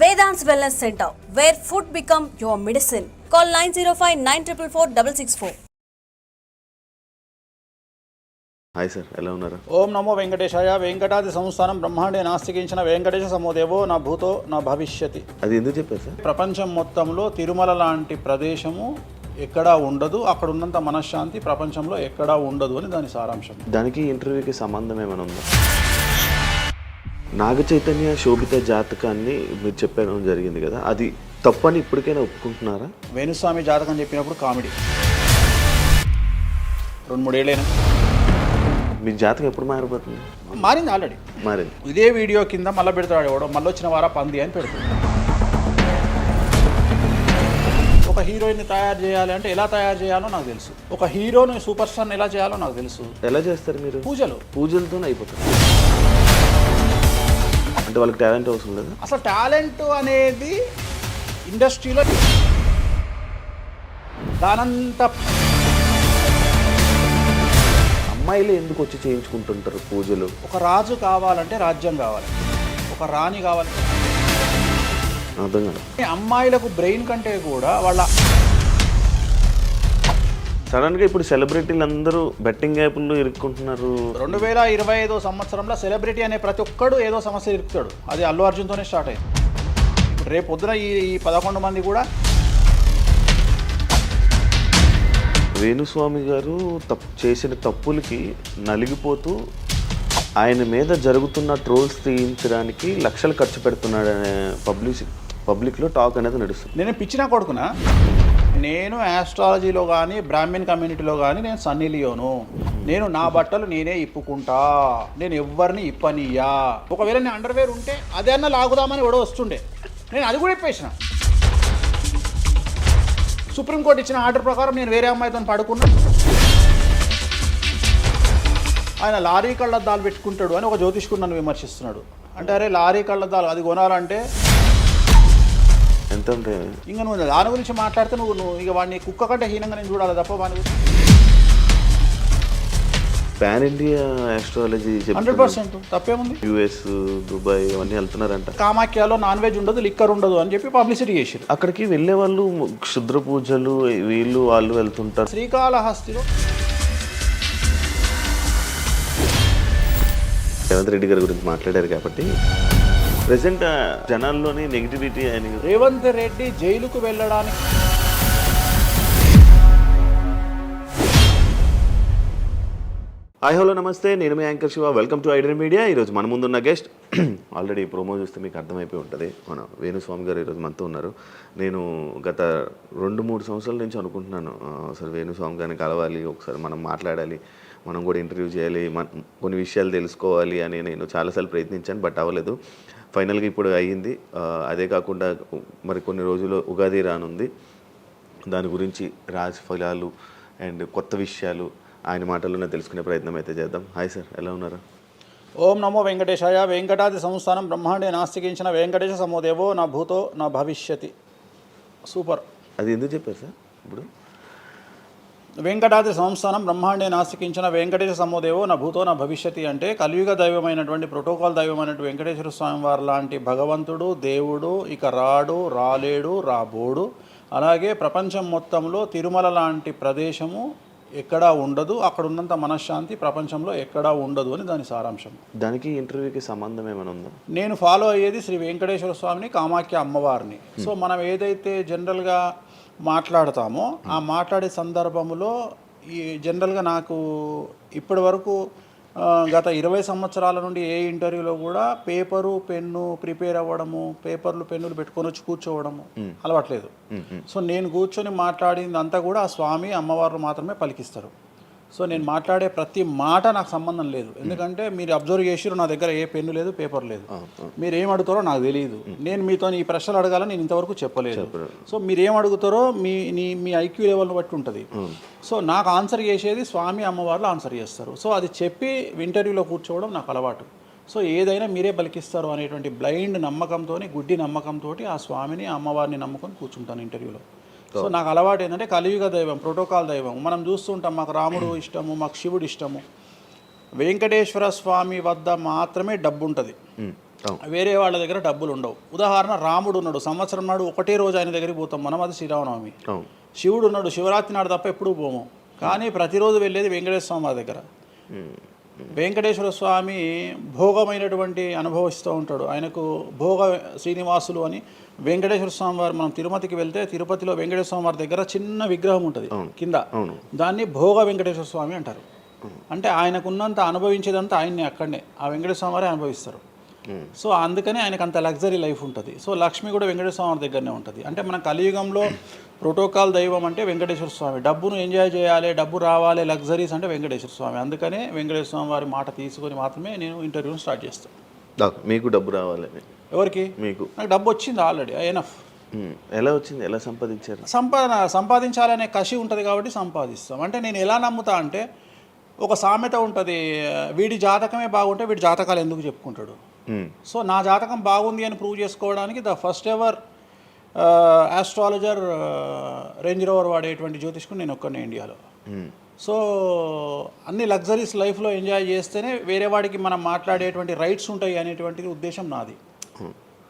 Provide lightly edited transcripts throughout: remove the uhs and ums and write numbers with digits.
Vedant's Wellness Center, where food become your medicine. Call 905-944-664. Hi sir, ఎలా ఉన్నారు? ఓం నమో వెంకటేశాయ. వెంకటాది సంస్థానం బ్రహ్మాండే నాస్తికించిన వెంకటేశ సమోదేవో నా భూతో నా భవిష్యతి. అది ఎందుకు చెప్పారు సార్? ప్రపంచం మొత్తంలో తిరుమల లాంటి ప్రదేశము ఎక్కడా ఉండదు, అక్కడ ఉన్నంత మనశ్శాంతి ప్రపంచంలో ఎక్కడా ఉండదు అని దాని సారాంశం. దానికి ఇంటర్వ్యూకి సంబంధం ఏమైనా ఉందా? నాగ చైతన్య శోభిత జాతకాన్ని మీరు చెప్పడం జరిగింది కదా, అది తప్పని ఇప్పటికైనా ఒప్పుకుంటున్నారా? వేణుస్వామి జాతకం చెప్పినప్పుడు కామెడీ 2-3 ఏళ్ళైనా. మీ జాతకం ఎప్పుడు మారిపోతుంది? మారింది ఆల్రెడీ. మారింది. ఇదే వీడియో కింద మళ్ళీ పెడతాడు ఎవడో, మళ్ళీ వచ్చిన వారా పంది అని పెడతాడు. ఒక హీరోయిన్ని తయారు చేయాలి అంటే ఎలా తయారు చేయాలో నాకు తెలుసు, ఒక హీరోని సూపర్ స్టార్ని ఎలా చేయాలో నాకు తెలుసు. ఎలా చేస్తారు మీరు? పూజలతోనే అయిపోతుంది. అంటే వాళ్ళకి టాలెంట్ అవసరం లేదు. అసలు టాలెంట్ అనేది ఇండస్ట్రీలో దానంత అమ్మాయిలు ఎందుకు వచ్చి చేయించుకుంటుంటారు పూజలు? ఒక రాజు కావాలంటే రాజ్యం కావాలి, ఒక రాణి కావాలి. అర్థం కాదు. అమ్మాయిలకు బ్రెయిన్ కంటే కూడా వాళ్ళ సడన్గా ఇప్పుడు సెలబ్రిటీలు అందరూ బెట్టింగ్ యాప్ల్లో ఇరుక్కుంటున్నారు. 2025 సంవత్సరంలో సెలబ్రిటీ అనే ప్రతి ఒక్కడు ఏదో సమస్య ఇరుకుతాడు. అది అల్లు అర్జున్తోనే స్టార్ట్ అయింది. రేపు పొద్దున ఈ 11 మంది కూడా. వేణుస్వామి గారు చేసిన తప్పులకి నలిగిపోతూ ఆయన మీద జరుగుతున్న ట్రోల్స్ తీయించడానికి లక్షలు ఖర్చు పెడుతున్నాడనే పబ్లిక్లో టాక్ అనేది నడుస్తుంది. నేను పిచ్చినా కొడుకునా, నేను ఆస్ట్రాలజీలో కానీ బ్రాహ్మణ్ కమ్యూనిటీలో కానీ నేను సన్నీ లియోను. నేను నా బట్టలు నేనే ఇప్పుకుంటా, నేను ఎవ్వరిని ఇప్పనియ్యా. ఒకవేళ నేను అండర్వేర్ ఉంటే అదే అన్న లాగుదామని ఎవడో వస్తుండే, నేను అది కూడా ఇప్పేసిన. సుప్రీంకోర్టు ఇచ్చిన ఆర్డర్ ప్రకారం నేను వేరే అమ్మాయితో పడుకున్నా. ఆయన లారీ కళ్ళద్దాలు పెట్టుకుంటాడు అని ఒక జ్యోతిష్కుడు నన్ను విమర్శిస్తున్నాడు. అంటే అరే లారీ కళ్ళద్దాలు అది కొనాలంటే ఎంత ఉంటాయి? ఇంకా నువ్వు దాని గురించి మాట్లాడితే నువ్వు ఇక వాడిని కుక్క కంటే హీనంగా నేను చూడాలి తప్ప వాడిని. పాన్ ఇండియా ఆస్ట్రాలజీ 100% తప్పేముంది. US, దుబాయ్ అవన్నీ వెళ్తున్నారంట. కామాఖ్యలో నాన్ వెజ్ ఉండదు, లిక్కర్ ఉండదు అని చెప్పి పబ్లిసిటీ చేశారు. అక్కడికి వెళ్ళే వాళ్ళు క్షుద్ర పూజలు వీళ్ళు వాళ్ళు వెళ్తుంటారు. శ్రీకాళహస్తిలో రేవంత్ రెడ్డి గారి గురించి మాట్లాడారు కాబట్టి ప్రెసెంట్ జనాల్లోని నెగిటివిటీ అని. రేవంత్ రెడ్డి జైలుకు వెళ్ళడానికి హాయ్ హలో నమస్తే, నేను మీ anchor Shiva. Welcome to Aiden Media. ఈరోజు మన ముందున్న గెస్ట్ ఆల్రెడీ ప్రోమో చూస్తే మీకు అర్థమైపోయి ఉంటుంది, మన వేణుస్వామి గారు ఈరోజు మనతో ఉన్నారు. నేను గత 2-3 సంవత్సరాల నుంచి అనుకుంటున్నాను అసలు వేణుస్వామి గారిని కలవాలి, ఒకసారి మనం మాట్లాడాలి, మనం కూడా ఇంటర్వ్యూ చేయాలి, కొన్ని విషయాలు తెలుసుకోవాలి అని నేను చాలాసార్లు ప్రయత్నించాను, బట్ అవ్వలేదు. ఫైనల్గా ఇప్పుడు అయ్యింది. అదే కాకుండా మరి కొన్ని రోజులు ఉగాది రానుంది, దాని గురించి రాశి ఫలాలు అండ్ కొత్త విషయాలు ఆయన మాటల్లోనే తెలుసుకునే ప్రయత్నం అయితే చేద్దాం. హాయ్ సార్, ఎలా ఉన్నారు? ఓం నమో వెంకటేశాయ. వెంకటాది సంస్థానం బ్రహ్మాండే నాస్తికించిన వెంకటేశ సమోదేవో నా భూతో నా భవిష్యతి. సూపర్. అది ఎందుకు చెప్పారు సార్? ఇప్పుడు వెంకటాద్రి సంస్థానం బ్రహ్మాండే నాస్తికించిన వెంకటేశ సమోదేవో నా భూతో నా భవిష్యతి అంటే కలియుగ దైవమైనటువంటి ప్రోటోకాల్ దైవమైనటువంటి వెంకటేశ్వర స్వామి వారి లాంటి భగవంతుడు, దేవుడు ఇక రాడు, రాలేడు, రాబోడు. అలాగే ప్రపంచం మొత్తంలో తిరుమల లాంటి ప్రదేశము ఎక్కడా ఉండదు, అక్కడ ఉన్నంత మనశ్శాంతి ప్రపంచంలో ఎక్కడా ఉండదు అని దాని సారాంశం. దానికి ఇంటర్వ్యూకి సంబంధం ఏమైనా ఉందా? నేను ఫాలో అయ్యేది శ్రీ వెంకటేశ్వర స్వామిని, కామాఖ్య అమ్మవారిని. సో మనం ఏదైతే జనరల్గా మాట్లాడతామో ఆ మాట్లాడే సందర్భంలో ఈ జనరల్గా నాకు ఇప్పటి వరకు గత 20 సంవత్సరాల నుండి ఏ ఇంటర్వ్యూలో కూడా పేపరు పెన్ను ప్రిపేర్ అవ్వడము, పేపర్లు పెన్నులు పెట్టుకొని వచ్చి కూర్చోవడము అలవాట్లేదు. సో నేను కూర్చొని మాట్లాడింది అంతా కూడా ఆ స్వామి అమ్మవారు మాత్రమే పలికిస్తారు. సో నేను మాట్లాడే ప్రతి మాట నాకు సంబంధం లేదు, ఎందుకంటే మీరు అబ్జర్వ్ చేసిరు నా దగ్గర ఏ పెన్ను లేదు, పేపర్ లేదు. మీరు ఏం అడుగుతారో నాకు తెలియదు, నేను మీతో ఈ ప్రశ్నలు అడగాలని నేను ఇంతవరకు చెప్పలేదు. సో మీరు ఏం అడుగుతారో మీ ఐక్యూ లెవెల్ని బట్టి ఉంటుంది. సో నాకు ఆన్సర్ చేసేది స్వామి అమ్మవార్లు ఆన్సర్ చేస్తారు. సో అది చెప్పి ఇంటర్వ్యూలో కూర్చోవడం నాకు అలవాటు. సో ఏదైనా మీరే పలికిస్తారు అనేటువంటి బ్లైండ్ నమ్మకంతో, గుడ్డి నమ్మకంతో ఆ స్వామిని అమ్మవారిని నమ్ముకొని కూర్చుంటాను ఇంటర్వ్యూలో. సో నాకు అలవాటు ఏంటంటే కలియుగ దైవం, ప్రోటోకాల్ దైవం మనం చూస్తుంటాం. మాకు రాముడు ఇష్టము, మాకు శివుడు ఇష్టము. వెంకటేశ్వర స్వామి వద్ద మాత్రమే డబ్బు ఉంటుంది. వేరే వాళ్ళ దగ్గర డబ్బులు ఉండవు. ఉదాహరణ రాముడు ఉన్నాడు, సంవత్సరం నాడు ఒకటే రోజు ఆయన దగ్గరికి పోతాం మనం, అది శ్రీరామనవమి. శివుడు ఉన్నాడు, శివరాత్రి నాడు తప్ప ఎప్పుడూ పోము, కానీ ప్రతిరోజు వెళ్ళేది వెంకటేశ్వర స్వామి వారి దగ్గర. వెంకటేశ్వర స్వామి భోగమైనటువంటి అనుభవిస్తూ ఉంటాడు. ఆయనకు భోగ శ్రీనివాసులు అని వెంకటేశ్వర స్వామి వారు, మనం తిరుపతికి వెళ్తే తిరుపతిలో వెంకటేశ్వర స్వామి వారి దగ్గర చిన్న విగ్రహం ఉంటుంది కింద, దాన్ని భోగ వెంకటేశ్వర స్వామి అంటారు. అంటే ఆయనకున్నంత అనుభవించేదంతా ఆయన్ని అక్కడనే ఆ వెంకటేశ్వర స్వామి వారే అనుభవిస్తారు. సో అందుకనే ఆయనకు అంత లగ్జరీ లైఫ్ ఉంటుంది. సో లక్ష్మి కూడా వెంకటేశ్వర స్వామి దగ్గరనే ఉంటుంది. అంటే మన కలియుగంలో ప్రోటోకాల్ దైవం అంటే వెంకటేశ్వర స్వామి. డబ్బును ఎంజాయ్ చేయాలి, డబ్బు రావాలి, లగ్జరీస్ అంటే వెంకటేశ్వర స్వామి. అందుకనే వెంకటేశ్వర స్వామి వారి మాట తీసుకొని మాత్రమే నేను ఇంటర్వ్యూని స్టార్ట్ చేస్తాను. మీకు డబ్బు రావాలి? ఎవరికి? మీకు. నాకు డబ్బు వచ్చింది ఆల్రెడీ, ఎనఫ్. ఎలా వచ్చింది? ఎలా సంపాదించారు? సంపాదించాలనే కసి ఉంటుంది కాబట్టి సంపాదిస్తాం. అంటే నేను ఎలా నమ్ముతా అంటే, ఒక సామెత ఉంటుంది, వీడి జాతకమే బాగుంటే వీడి జాతకాలు ఎందుకు చెప్పుకుంటాడు. సో నా జాతకం బాగుంది అని ప్రూవ్ చేసుకోవడానికి the first ever astrologer range rover వాడేటువంటి జ్యోతిష్కుడు నేను ఒక్కనే ఇండియాలో. సో అన్ని లగ్జరీస్ లైఫ్లో ఎంజాయ్ చేస్తేనే వేరే వాడికి మనం మాట్లాడేటువంటి రైట్స్ ఉంటాయి అనేటువంటిది ఉద్దేశం నాది.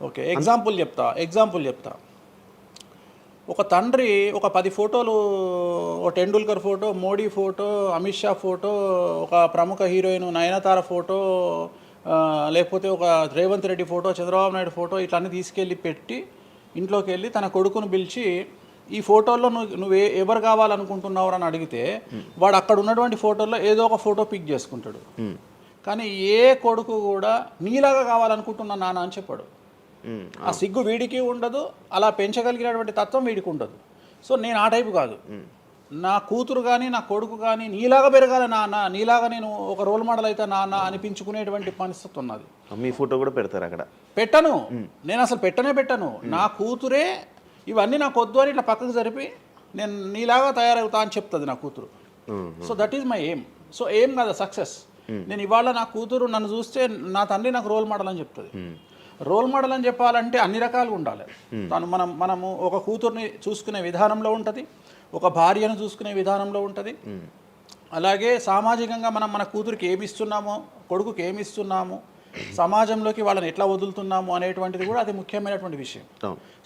ఓకే, ఎగ్జాంపుల్ చెప్తా. ఒక తండ్రి ఒక 10 ఫోటోలు, ఒక Tendulkar photo, Modi photo, Amit Shah photo, ఒక ప్రముఖ హీరోయిన్ నయనతార ఫోటో, లేకపోతే ఒక రేవంత్ రెడ్డి ఫోటో, చంద్రబాబు నాయుడు ఫోటో, ఇట్లా అన్నీ తీసుకెళ్ళి పెట్టి ఇంట్లోకి వెళ్ళి తన కొడుకును పిలిచి, ఈ ఫోటోల్లో నువ్వు ఎవరు కావాలనుకుంటున్నావు అని అడిగితే వాడు అక్కడ ఉన్నటువంటి ఫోటోల్లో ఏదో ఒక ఫోటో పిక్ చేసుకుంటాడు. కానీ ఏ కొడుకు కూడా నీలాగా కావాలనుకుంటున్నా నాన్న అని చెప్పాడు. ఆ సిగ్గు వీడికి ఉండదు, అలా పెంచగలిగినటువంటి తత్వం వీడికి ఉండదు. సో నేను ఆ టైపు కాదు. నా కూతురు కానీ నా కొడుకు కానీ నీలాగా పెరగాలి నాన్న, నీలాగా నేను ఒక రోల్ మోడల్ అయితే నాన్న అనిపించుకునేటువంటి పరిస్థితి ఉన్నది. మీ ఫోటో కూడా పెడతారు అక్కడ? పెట్టను, నేను అసలు పెట్టను. నా కూతురే ఇవన్నీ నాకు వద్దు అని ఇట్లా పక్కకు జరిపి నేను నీలాగా తయారవుతా అని చెప్తుంది నా కూతురు. So that is my aim. So aim కదా సక్సెస్. నేను ఇవాళ నా కూతురు నన్ను చూస్తే నా తండ్రి నాకు రోల్ మోడల్ అని చెప్తుంది. రోల్ మోడల్ అని చెప్పాలంటే అన్ని రకాలుగా ఉండాలి. మనము ఒక కూతుర్ని చూసుకునే విధానంలో ఉంటుంది, ఒక భార్యను చూసుకునే విధానంలో ఉంటుంది. అలాగే సామాజికంగా మనం మన కూతురికి ఏమి ఇస్తున్నామో, కొడుకుకి ఏమి ఇస్తున్నాము, సమాజంలోకి వాళ్ళని ఎట్లా వదులుతున్నాము అనేటువంటిది కూడా అది ముఖ్యమైనటువంటి విషయం.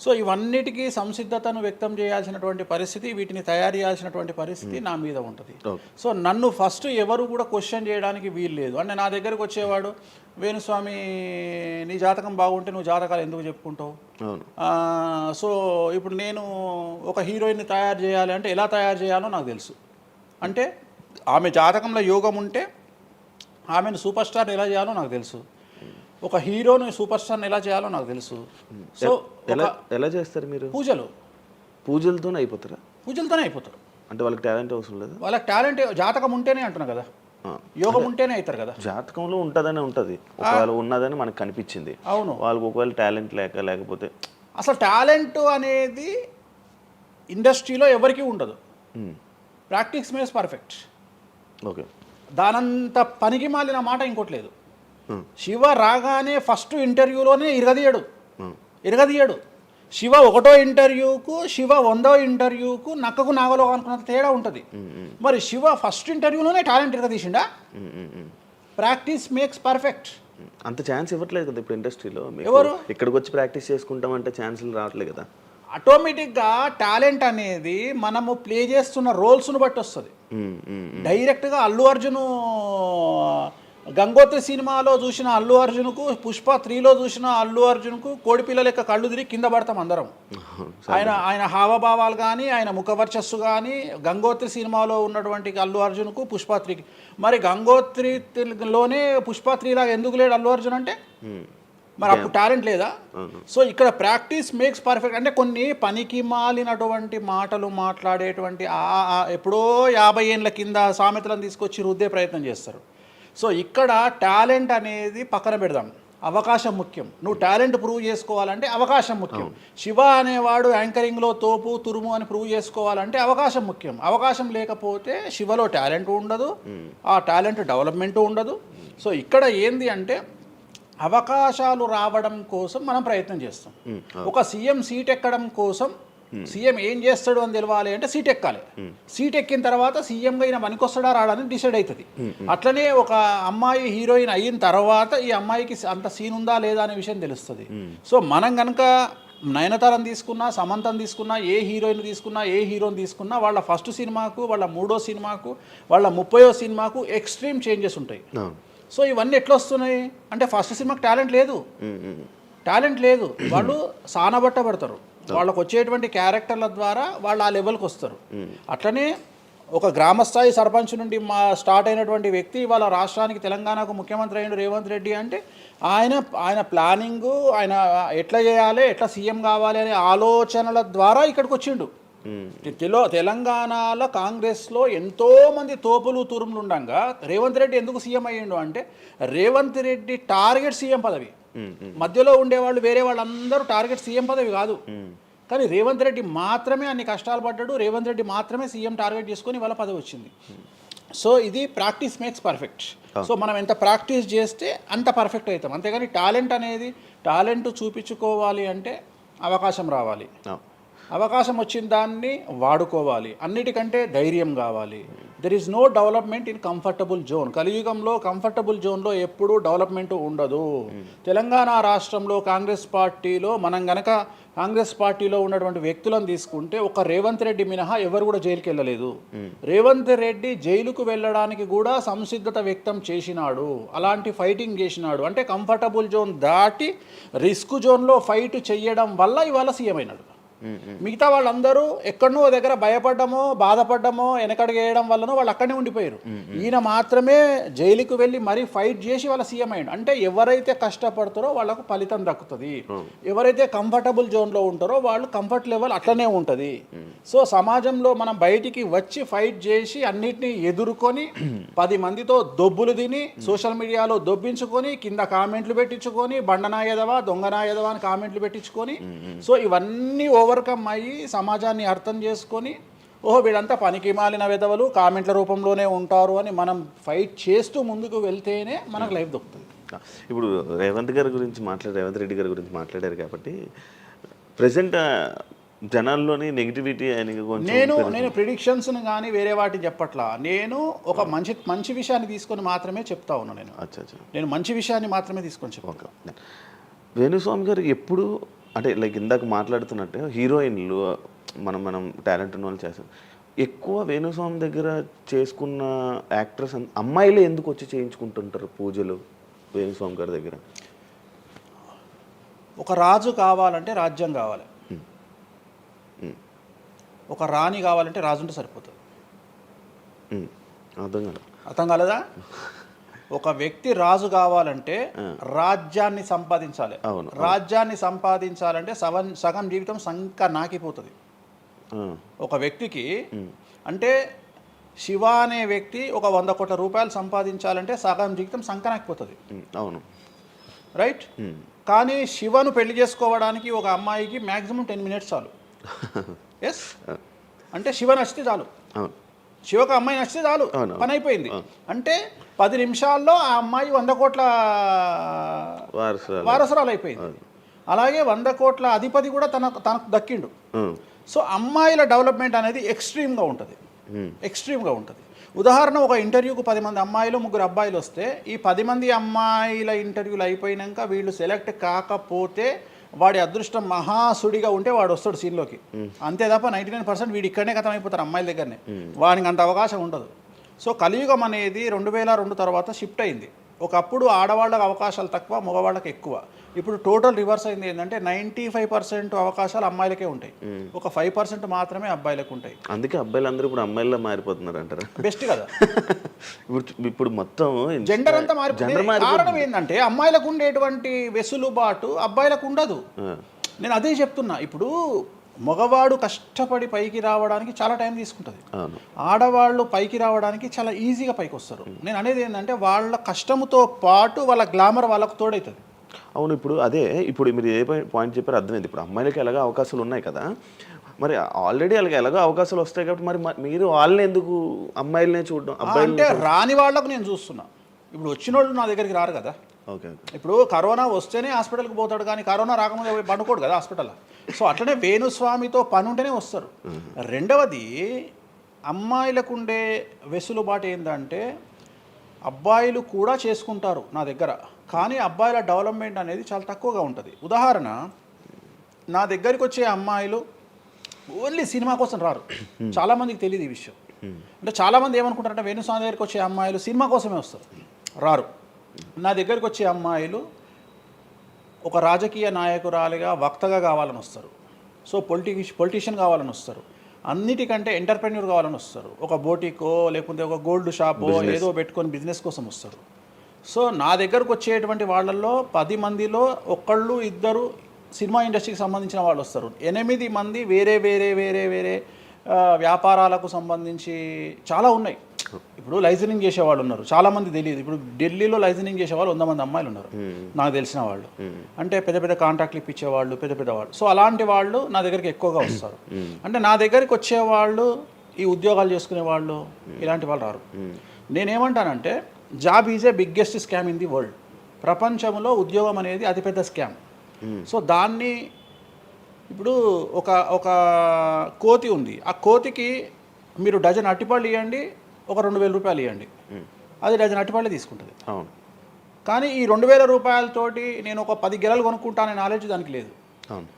సో ఇవన్నిటికీ సంసిద్ధతను వ్యక్తం చేయాల్సినటువంటి పరిస్థితి, వీటిని తయారు చేయాల్సినటువంటి పరిస్థితి నా మీద ఉంటుంది. సో నన్ను ఫస్ట్ ఎవరు కూడా క్వశ్చన్ చేయడానికి వీలు లేదు. అంటే నా దగ్గరకు వచ్చేవాడు, వేణుస్వామి నీ జాతకం బాగుంటే నువ్వు జాతకాలు ఎందుకు చెప్పుకుంటావు? సో ఇప్పుడు నేను ఒక హీరోయిన్ని తయారు చేయాలి అంటే ఎలా తయారు చేయాలో నాకు తెలుసు. అంటే ఆమె జాతకంలో యోగం ఉంటే ఆమెను సూపర్ స్టార్ ఎలా చేయాలో నాకు తెలుసు, ఒక హీరోని సూపర్ స్టార్ని ఎలా చేయాలో నాకు తెలుసు. సో ఎలా చేస్తారు మీరు? పూజలతోనే అయిపోతారు. అంటే వాళ్ళకి టాలెంట్ అవసరం లేదు? వాళ్ళకి టాలెంట్ జాతకం ఉంటేనే అంటున్నా కదా, యోగం ఉంటేనే అవుతారు కదా. జాతకంలో ఉంటుందని ఉంటుంది, ఒకవేళ ఉన్నదని మనకు కనిపించింది. అవును, వాళ్ళకి ఒకవేళ టాలెంట్ లేకపోతే అసలు టాలెంట్ అనేది ఇండస్ట్రీలో ఎవరికీ ఉండదు. Practice makes perfect. ఓకే, దానంత పనికి మాలిన మాట ఇంకోటి లేదు. శివ రాగానే ఫస్ట్ ఇంటర్వ్యూలోనే ఇరగదీయడు. శివ 1వ ఇంటర్వ్యూకు, శివ 100వ ఇంటర్వ్యూకు నక్కకు నాగలో అనుకున్నంత తేడా ఉంటుంది. మరి శివ ఫస్ట్ ఇంటర్వ్యూలోనే టాలెంట్ ఇరగదీసిండా? Practice makes perfect. అంత ఛాన్స్ ఇవ్వట్లేదు కదా ఇప్పుడు ఇండస్ట్రీలో. ఎవరు ఇక్కడికి వచ్చి ప్రాక్టీస్ చేసుకుంటామంటే ఛాన్సులు రావట్లేదు కదా. ఆటోమేటిక్గా టాలెంట్ అనేది మనము ప్లే చేస్తున్న రోల్స్ను బట్టి వస్తుంది. డైరెక్ట్గా అల్లు అర్జున్ గంగోత్రి సినిమాలో చూసిన అల్లు అర్జున్కు, పుష్ప 3లో చూసిన అల్లు అర్జున్కు కోడిపిల్ల లెక్క కళ్ళు తిరిగి కింద పడతాం అందరం. ఆయన హావభావాలు కానీ, ఆయన ముఖవర్చస్సు కానీ, గంగోత్రి సినిమాలో ఉన్నటువంటి అల్లు అర్జున్కు, పుష్ప 3కి. మరి గంగోత్రిలోనే పుష్ప 3 లాగా ఎందుకు లేడు అల్లు అర్జున్ అంటే? మరి అప్పుడు టాలెంట్ లేదా? సో ఇక్కడ ప్రాక్టీస్ మేక్స్ పర్ఫెక్ట్. అంటే కొన్ని పనికి మాలినటువంటి మాటలు మాట్లాడేటువంటి ఎప్పుడో 50 ఏళ్ళ కింద సామెతలను తీసుకొచ్చి రుద్దే ప్రయత్నం చేస్తారు. సో ఇక్కడ టాలెంట్ అనేది పక్కన పెడదాం, అవకాశం ముఖ్యం. నువ్వు టాలెంట్ ప్రూవ్ చేసుకోవాలంటే అవకాశం ముఖ్యం. శివ అనేవాడు యాంకరింగ్లో తోపు తురుము అని ప్రూవ్ చేసుకోవాలంటే అవకాశం ముఖ్యం. అవకాశం లేకపోతే శివలో టాలెంట్ ఉండదు, ఆ టాలెంట్ డెవలప్మెంట్ ఉండదు. సో ఇక్కడ ఏంది అంటే అవకాశాలు రావడం కోసం మనం ప్రయత్నం చేస్తాం. ఒక సీఎం సీట్ ఎక్కడం కోసం సీఎం ఏం చేస్తాడు అని తెలవాలి అంటే సీట్ ఎక్కాలి. సీట్ ఎక్కిన తర్వాత సీఎంగా ఈయన పనికొస్తాడా రాడని డిసైడ్ అవుతుంది. అట్లనే ఒక అమ్మాయి హీరోయిన్ అయిన తర్వాత ఈ అమ్మాయికి అంత సీన్ ఉందా లేదా అనే విషయం తెలుస్తుంది. సో మనం కనుక నయనతారని తీసుకున్నా, సమంతని తీసుకున్నా, ఏ హీరోయిన్ తీసుకున్నా, ఏ హీరోని తీసుకున్నా వాళ్ళ ఫస్ట్ సినిమాకు, వాళ్ళ 3వ సినిమాకు, వాళ్ళ 30వ సినిమాకు ఎక్స్ట్రీమ్ చేంజెస్ ఉంటాయి. సో ఇవన్నీ ఎట్లా వస్తున్నాయి అంటే ఫస్ట్ సినిమాకి టాలెంట్ లేదు, వాళ్ళు సానబట్టబడతారు. వాళ్ళకు వచ్చేటువంటి క్యారెక్టర్ల ద్వారా వాళ్ళు ఆ లెవెల్కి వస్తారు. అట్లనే ఒక గ్రామస్థాయి సర్పంచ్ నుండి స్టార్ట్ అయినటువంటి వ్యక్తి వాళ్ళ రాష్ట్రానికి తెలంగాణకు ముఖ్యమంత్రి అయిన రేవంత్ రెడ్డి అంటే ఆయన ప్లానింగు, ఆయన ఎట్లా చేయాలి, ఎట్లా సీఎం కావాలి అనే ఆలోచనల ద్వారా ఇక్కడికి వచ్చిండు. తెలంగాణలో కాంగ్రెస్లో ఎంతోమంది తోపులు తురుములు ఉండగా రేవంత్ రెడ్డి ఎందుకు సీఎం అయ్యిండు అంటే రేవంత్ రెడ్డి టార్గెట్ సీఎం పదవి. మధ్యలో ఉండేవాళ్ళు వేరే వాళ్ళందరూ టార్గెట్ సీఎం పదవి కాదు, కానీ రేవంత్ రెడ్డి మాత్రమే అన్ని కష్టాలు పడ్డాడు. రేవంత్ రెడ్డి మాత్రమే సీఎం టార్గెట్ చేసుకొని వాళ్ళ పదవి వచ్చింది. సో ఇది ప్రాక్టీస్ మేక్స్ పర్ఫెక్ట్. సో మనం ఎంత ప్రాక్టీస్ చేస్తే అంత పర్ఫెక్ట్ అవుతాం. అంతేగాని టాలెంట్ చూపించుకోవాలి అంటే అవకాశం రావాలి, అవకాశం వచ్చిన దాన్ని వాడుకోవాలి. అన్నిటికంటే ధైర్యం కావాలి. There is no development in comfortable zone. కలియుగంలో కంఫర్టబుల్ జోన్లో ఎప్పుడూ డెవలప్మెంట్ ఉండదు. తెలంగాణ రాష్ట్రంలో కాంగ్రెస్ పార్టీలో మనం గనక కాంగ్రెస్ పార్టీలో ఉన్నటువంటి వ్యక్తులను తీసుకుంటే ఒక రేవంత్ రెడ్డి మినహా ఎవరు కూడా జైలుకి వెళ్ళలేదు. రేవంత్ రెడ్డి జైలుకు వెళ్ళడానికి కూడా సంసిద్ధత వ్యక్తం చేసినాడు, అలాంటి ఫైటింగ్ చేసినాడు. అంటే కంఫర్టబుల్ జోన్ దాటి రిస్క్ జోన్లో ఫైట్ చేయడం వల్ల ఇవాళ సీఎం అయినాడు. మిగతా వాళ్ళందరూ ఎక్కడనో దగ్గర భయపడ్డమో, బాధపడ్డమో, వెనకడికి వేయడం వల్లనో వాళ్ళు అక్కడనే ఉండిపోయారు. ఈయన మాత్రమే జైలుకు వెళ్ళి మరీ ఫైట్ చేసి వాళ్ళ సీఎం అయ్యాడు. అంటే ఎవరైతే కష్టపడతారో వాళ్ళకు ఫలితం దక్కుతుంది, ఎవరైతే కంఫర్టబుల్ జోన్లో ఉంటారో వాళ్ళు కంఫర్ట్ లెవెల్ అట్లనే ఉంటుంది. సో సమాజంలో మనం బయటికి వచ్చి ఫైట్ చేసి అన్నిటినీ ఎదుర్కొని 10 మందితో దొబ్బులు తిని సోషల్ మీడియాలో దొబ్బించుకొని కింద కామెంట్లు పెట్టించుకొని బండనాయదవా దొంగనాయదవా అని కామెంట్లు పెట్టించుకొని సో ఇవన్నీ ఓవర్కమ్ అయ్యి సమాజాన్ని అర్థం చేసుకొని ఓహో వీళ్ళంతా పనికి మాలిన విధవలు కామెంట్ల రూపంలోనే ఉంటారు అని మనం ఫైట్ చేస్తూ ముందుకు వెళ్తేనే మనకు లైఫ్ దొరుకుతుంది. ఇప్పుడు రేవంత్ రెడ్డి గారి గురించి మాట్లాడారు కాబట్టి ప్రజెంట్ జనాల్లోని నెగిటివిటీ నేను ప్రిడిక్షన్స్ను కానీ వేరే వాటి చెప్పట్లా. నేను ఒక మంచి విషయాన్ని తీసుకొని మాత్రమే చెప్తా ఉన్నాను. నేను మంచి విషయాన్ని మాత్రమే తీసుకొని చెప్పాను. వేణుస్వామి గారు ఎప్పుడు అంటే లైక్ ఇందాక మాట్లాడుతున్నట్టు హీరోయిన్లు మనం టాలెంట్ ఉన్న వాళ్ళు చేస్తాం. ఎక్కువ వేణుస్వామి దగ్గర చేసుకున్న యాక్టర్స్ అమ్మాయిలే ఎందుకు వచ్చి చేయించుకుంటుంటారు పూజలు వేణుస్వామి గారి దగ్గర? ఒక రాజు కావాలంటే రాజ్యం కావాలి, ఒక రాణి కావాలంటే రాజు ఉంటే సరిపోతుంది. అర్థం కాలేదా? ఒక వ్యక్తి రాజు కావాలంటే రాజ్యాన్ని సంపాదించాలి. రాజ్యాన్ని సంపాదించాలంటే సగం జీవితం సంక నాకిపోతుంది ఒక వ్యక్తికి. అంటే శివ అనే వ్యక్తి ఒక 100 కోట్ల రూపాయలు సంపాదించాలంటే సగం జీవితం సంక నాకిపోతుంది. అవును, రైట్. కానీ శివను పెళ్లి చేసుకోవడానికి ఒక అమ్మాయికి మ్యాక్సిమం 10 మినిట్స్ చాలు. ఎస్, అంటే శివ నచ్చితే చాలు, శివకు అమ్మాయి నచ్చితే చాలు, పని అయిపోయింది. అంటే 10 నిమిషాల్లో ఆ అమ్మాయి 100 కోట్ల వారసురాలు అయిపోయింది. అలాగే 100 కోట్ల అధిపతి కూడా తనకు దక్కిండు. సో అమ్మాయిల డెవలప్మెంట్ అనేది ఎక్స్ట్రీమ్గా ఉంటుంది. ఉదాహరణ, ఒక ఇంటర్వ్యూకు 10 మంది అమ్మాయిలు 3 అబ్బాయిలు వస్తే ఈ 10 మంది అమ్మాయిల ఇంటర్వ్యూలు అయిపోయినాక వీళ్ళు సెలెక్ట్ కాకపోతే వాడి అదృష్టం మహాసుడిగా ఉంటే వాడు వస్తాడు సీన్లోకి. అంతే తప్ప 99% వీడు ఇక్కడనే కథం అయిపోతారు అమ్మాయిల దగ్గరనే, వాడికి అంత అవకాశం ఉండదు. సో కలియుగం అనేది 2002 తర్వాత షిఫ్ట్ అయింది. ఒకప్పుడు ఆడవాళ్ళకి అవకాశాలు తక్కువ, మగవాళ్ళకి ఎక్కువ. ఇప్పుడు టోటల్ రివర్స్ అయింది. ఏంటంటే 95% అవకాశాలు అమ్మాయిలకే ఉంటాయి, ఒక 5% మాత్రమే అబ్బాయిలకు ఉంటాయి. అందుకే అబ్బాయిలు అందరూ ఇప్పుడు అమ్మాయిలా మారిపోతున్నారు అంటారా? బెస్ట్ కదా. ఇప్పుడు మొత్తం జెండర్ అంతా మారిపోతుంది. కారణం ఏంటంటే అమ్మాయిలకు ఉండేటువంటి వెసులుబాటు అబ్బాయిలకు ఉండదు. నేను అదే చెప్తున్నా. ఇప్పుడు మగవాడు కష్టపడి పైకి రావడానికి చాలా టైం తీసుకుంటుంది, ఆడవాళ్ళు పైకి రావడానికి చాలా ఈజీగా పైకి వస్తారు. నేను అనేది ఏంటంటే వాళ్ళ కష్టముతో పాటు వాళ్ళ గ్లామర్ వాళ్ళకు తోడవుతుంది. అవును, ఇప్పుడు మీరు ఏ పాయింట్ చెప్పారో అర్థమైంది. ఇప్పుడు అమ్మాయిలకి ఎలాగో అవకాశాలు ఉన్నాయి కదా, మరి ఆల్రెడీ వాళ్ళకి ఎలాగో అవకాశాలు వస్తాయి కాబట్టి మరి మీరు వాళ్ళని ఎందుకు అమ్మాయిలనే చూడడం? అంటే రాని వాళ్ళకు నేను చూస్తున్నా. ఇప్పుడు వచ్చిన వాళ్ళు నా దగ్గరికి రారు కదా. ఓకే ఇప్పుడు కరోనా వస్తేనే హాస్పిటల్కి పోతాడు, కానీ కరోనా రాకముందే పోయి పండుకోడు కదా హాస్పిటల్. సో అట్లనే వేణుస్వామితో పని ఉంటేనే వస్తారు. రెండవది, అమ్మాయిలకు ఉండే వెసులుబాటు ఏంటంటే అబ్బాయిలు కూడా చేసుకుంటారు నా దగ్గర, కానీ అబ్బాయిల డెవలప్మెంట్ అనేది చాలా తక్కువగా ఉంటుంది. ఉదాహరణ, నా దగ్గరికి వచ్చే అమ్మాయిలు ఓన్లీ సినిమా కోసం రారు. చాలామందికి తెలియదు ఈ విషయం. అంటే చాలామంది ఏమనుకుంటారంటే వేణుస్వామి దగ్గరికి వచ్చే అమ్మాయిలు సినిమా కోసమే వస్తారు, రారు. నా దగ్గరికి వచ్చే అమ్మాయిలు ఒక రాజకీయ నాయకురాలిగా వక్తగా కావాలని వస్తారు. సో పొలిటీషియన్ కావాలని వస్తారు. అన్నిటికంటే ఎంటర్ప్రెన్యూర్ కావాలని వస్తారు. ఒక బోటికో లేకపోతే ఒక గోల్డ్ షాపో ఏదో పెట్టుకొని బిజినెస్ కోసం వస్తారు. సో నా దగ్గరకు వచ్చేటువంటి వాళ్ళల్లో 10 మందిలో ఒకళ్ళు ఇద్దరు సినిమా ఇండస్ట్రీకి సంబంధించిన వాళ్ళు వస్తారు. 8 మంది వేరే వేరే వేరే వేరే వ్యాపారాలకు సంబంధించి చాలా ఉన్నాయి. ఇప్పుడు లైసెన్సింగ్ చేసేవాళ్ళు ఉన్నారు, చాలామంది తెలియదు. ఇప్పుడు ఢిల్లీలో లైసెన్సింగ్ చేసేవాళ్ళు 100 మంది అమ్మాయిలు ఉన్నారు నాకు తెలిసిన వాళ్ళు. అంటే పెద్ద పెద్ద కాంట్రాక్ట్లు ఇప్పించేవాళ్ళు, పెద్ద పెద్ద వాళ్ళు. సో అలాంటి వాళ్ళు నా దగ్గరికి ఎక్కువగా వస్తారు. అంటే నా దగ్గరికి వచ్చేవాళ్ళు ఈ ఉద్యోగాలు చేసుకునే వాళ్ళు, ఇలాంటి వాళ్ళు రారు. నేనేమంటానంటే job is a biggest scam in the world. ప్రపంచంలో ఉద్యోగం అనేది అతిపెద్ద స్కామ్. సో దాన్ని ఇప్పుడు ఒక కోతి ఉంది, ఆ కోతికి మీరు డజన్ అట్టిపళ్ళు ఇవ్వండి, ఒక 2000 రూపాయలు ఇవ్వండి, అది డజన్ అట్టిపళ్ళే తీసుకుంటుంది. కానీ ఈ 2000 రూపాయలతోటి నేను ఒక 10 గెలలు కొనుక్కుంటాననే నాలెడ్జ్ దానికి లేదు.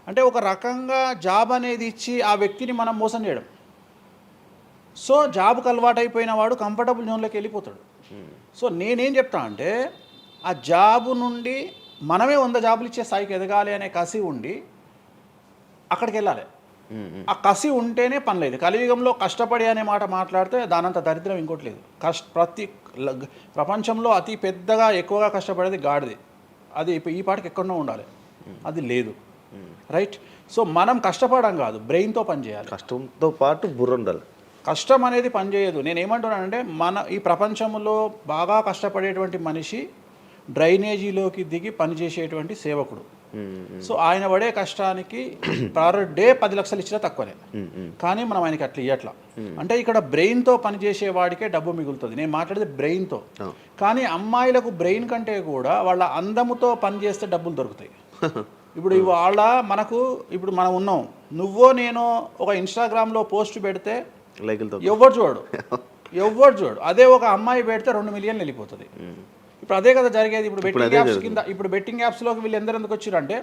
అంటే ఒక రకంగా జాబ్ అనేది ఇచ్చి ఆ వ్యక్తిని మనం మోసం చేయడం. సో జాబ్కి అలవాటు అయిపోయిన వాడు కంఫర్టబుల్ జోన్లోకి వెళ్ళిపోతాడు. సో నేనేం చెప్తా అంటే ఆ జాబు నుండి మనమే 100 జాబులు ఇచ్చే స్థాయికి ఎదగాలి అనే కసి ఉండి అక్కడికి వెళ్ళాలి. ఆ కసి ఉంటేనే పని లేదు. కలియుగంలో కష్టపడి అనే మాట మాట్లాడితే దానంత దరిద్రం ఇంకోటి లేదు. ప్రపంచంలో అతి పెద్దగా ఎక్కువగా కష్టపడేది గాడిది. అది ఈ పాటికి ఎక్కడో ఉండాలి, అది లేదు. రైట్. సో మనం కష్టపడడం కాదు, బ్రెయిన్తో పని చేయాలి. కష్టంతో పాటు బుర్ర ఉండాలి. కష్టం అనేది పనిచేయదు. నేను ఏమంటున్నానంటే ఈ ప్రపంచంలో బాగా కష్టపడేటువంటి మనిషి డ్రైనేజీలోకి దిగి పనిచేసేటువంటి సేవకుడు. సో ఆయన పడే కష్టానికి పర్ డే 10 లక్షలు ఇచ్చినా తక్కువనే, కానీ మనం ఆయనకి అట్లా ఇవ్వట్లా. అంటే ఇక్కడ బ్రెయిన్తో పనిచేసే వాడికే డబ్బు మిగులుతుంది. నేను మాట్లాడేది బ్రెయిన్తో. కానీ అమ్మాయిలకు బ్రెయిన్ కంటే కూడా వాళ్ళ అందముతో పనిచేస్తే డబ్బులు దొరుకుతాయి. ఇప్పుడు ఇప్పుడు మనం ఉన్నాం, నువ్వో నేను ఒక ఇన్స్టాగ్రామ్లో పోస్ట్ పెడితే ఎవరు చూడు. అదే ఒక అమ్మాయి పెడితే 2 మిలియన్లు వెళ్ళిపోతుంది. ఇప్పుడు అదే కదా జరిగేది. ఇప్పుడు బెట్టింగ్ యాప్స్లోకి వీళ్ళు ఎందుకు వచ్చారంటే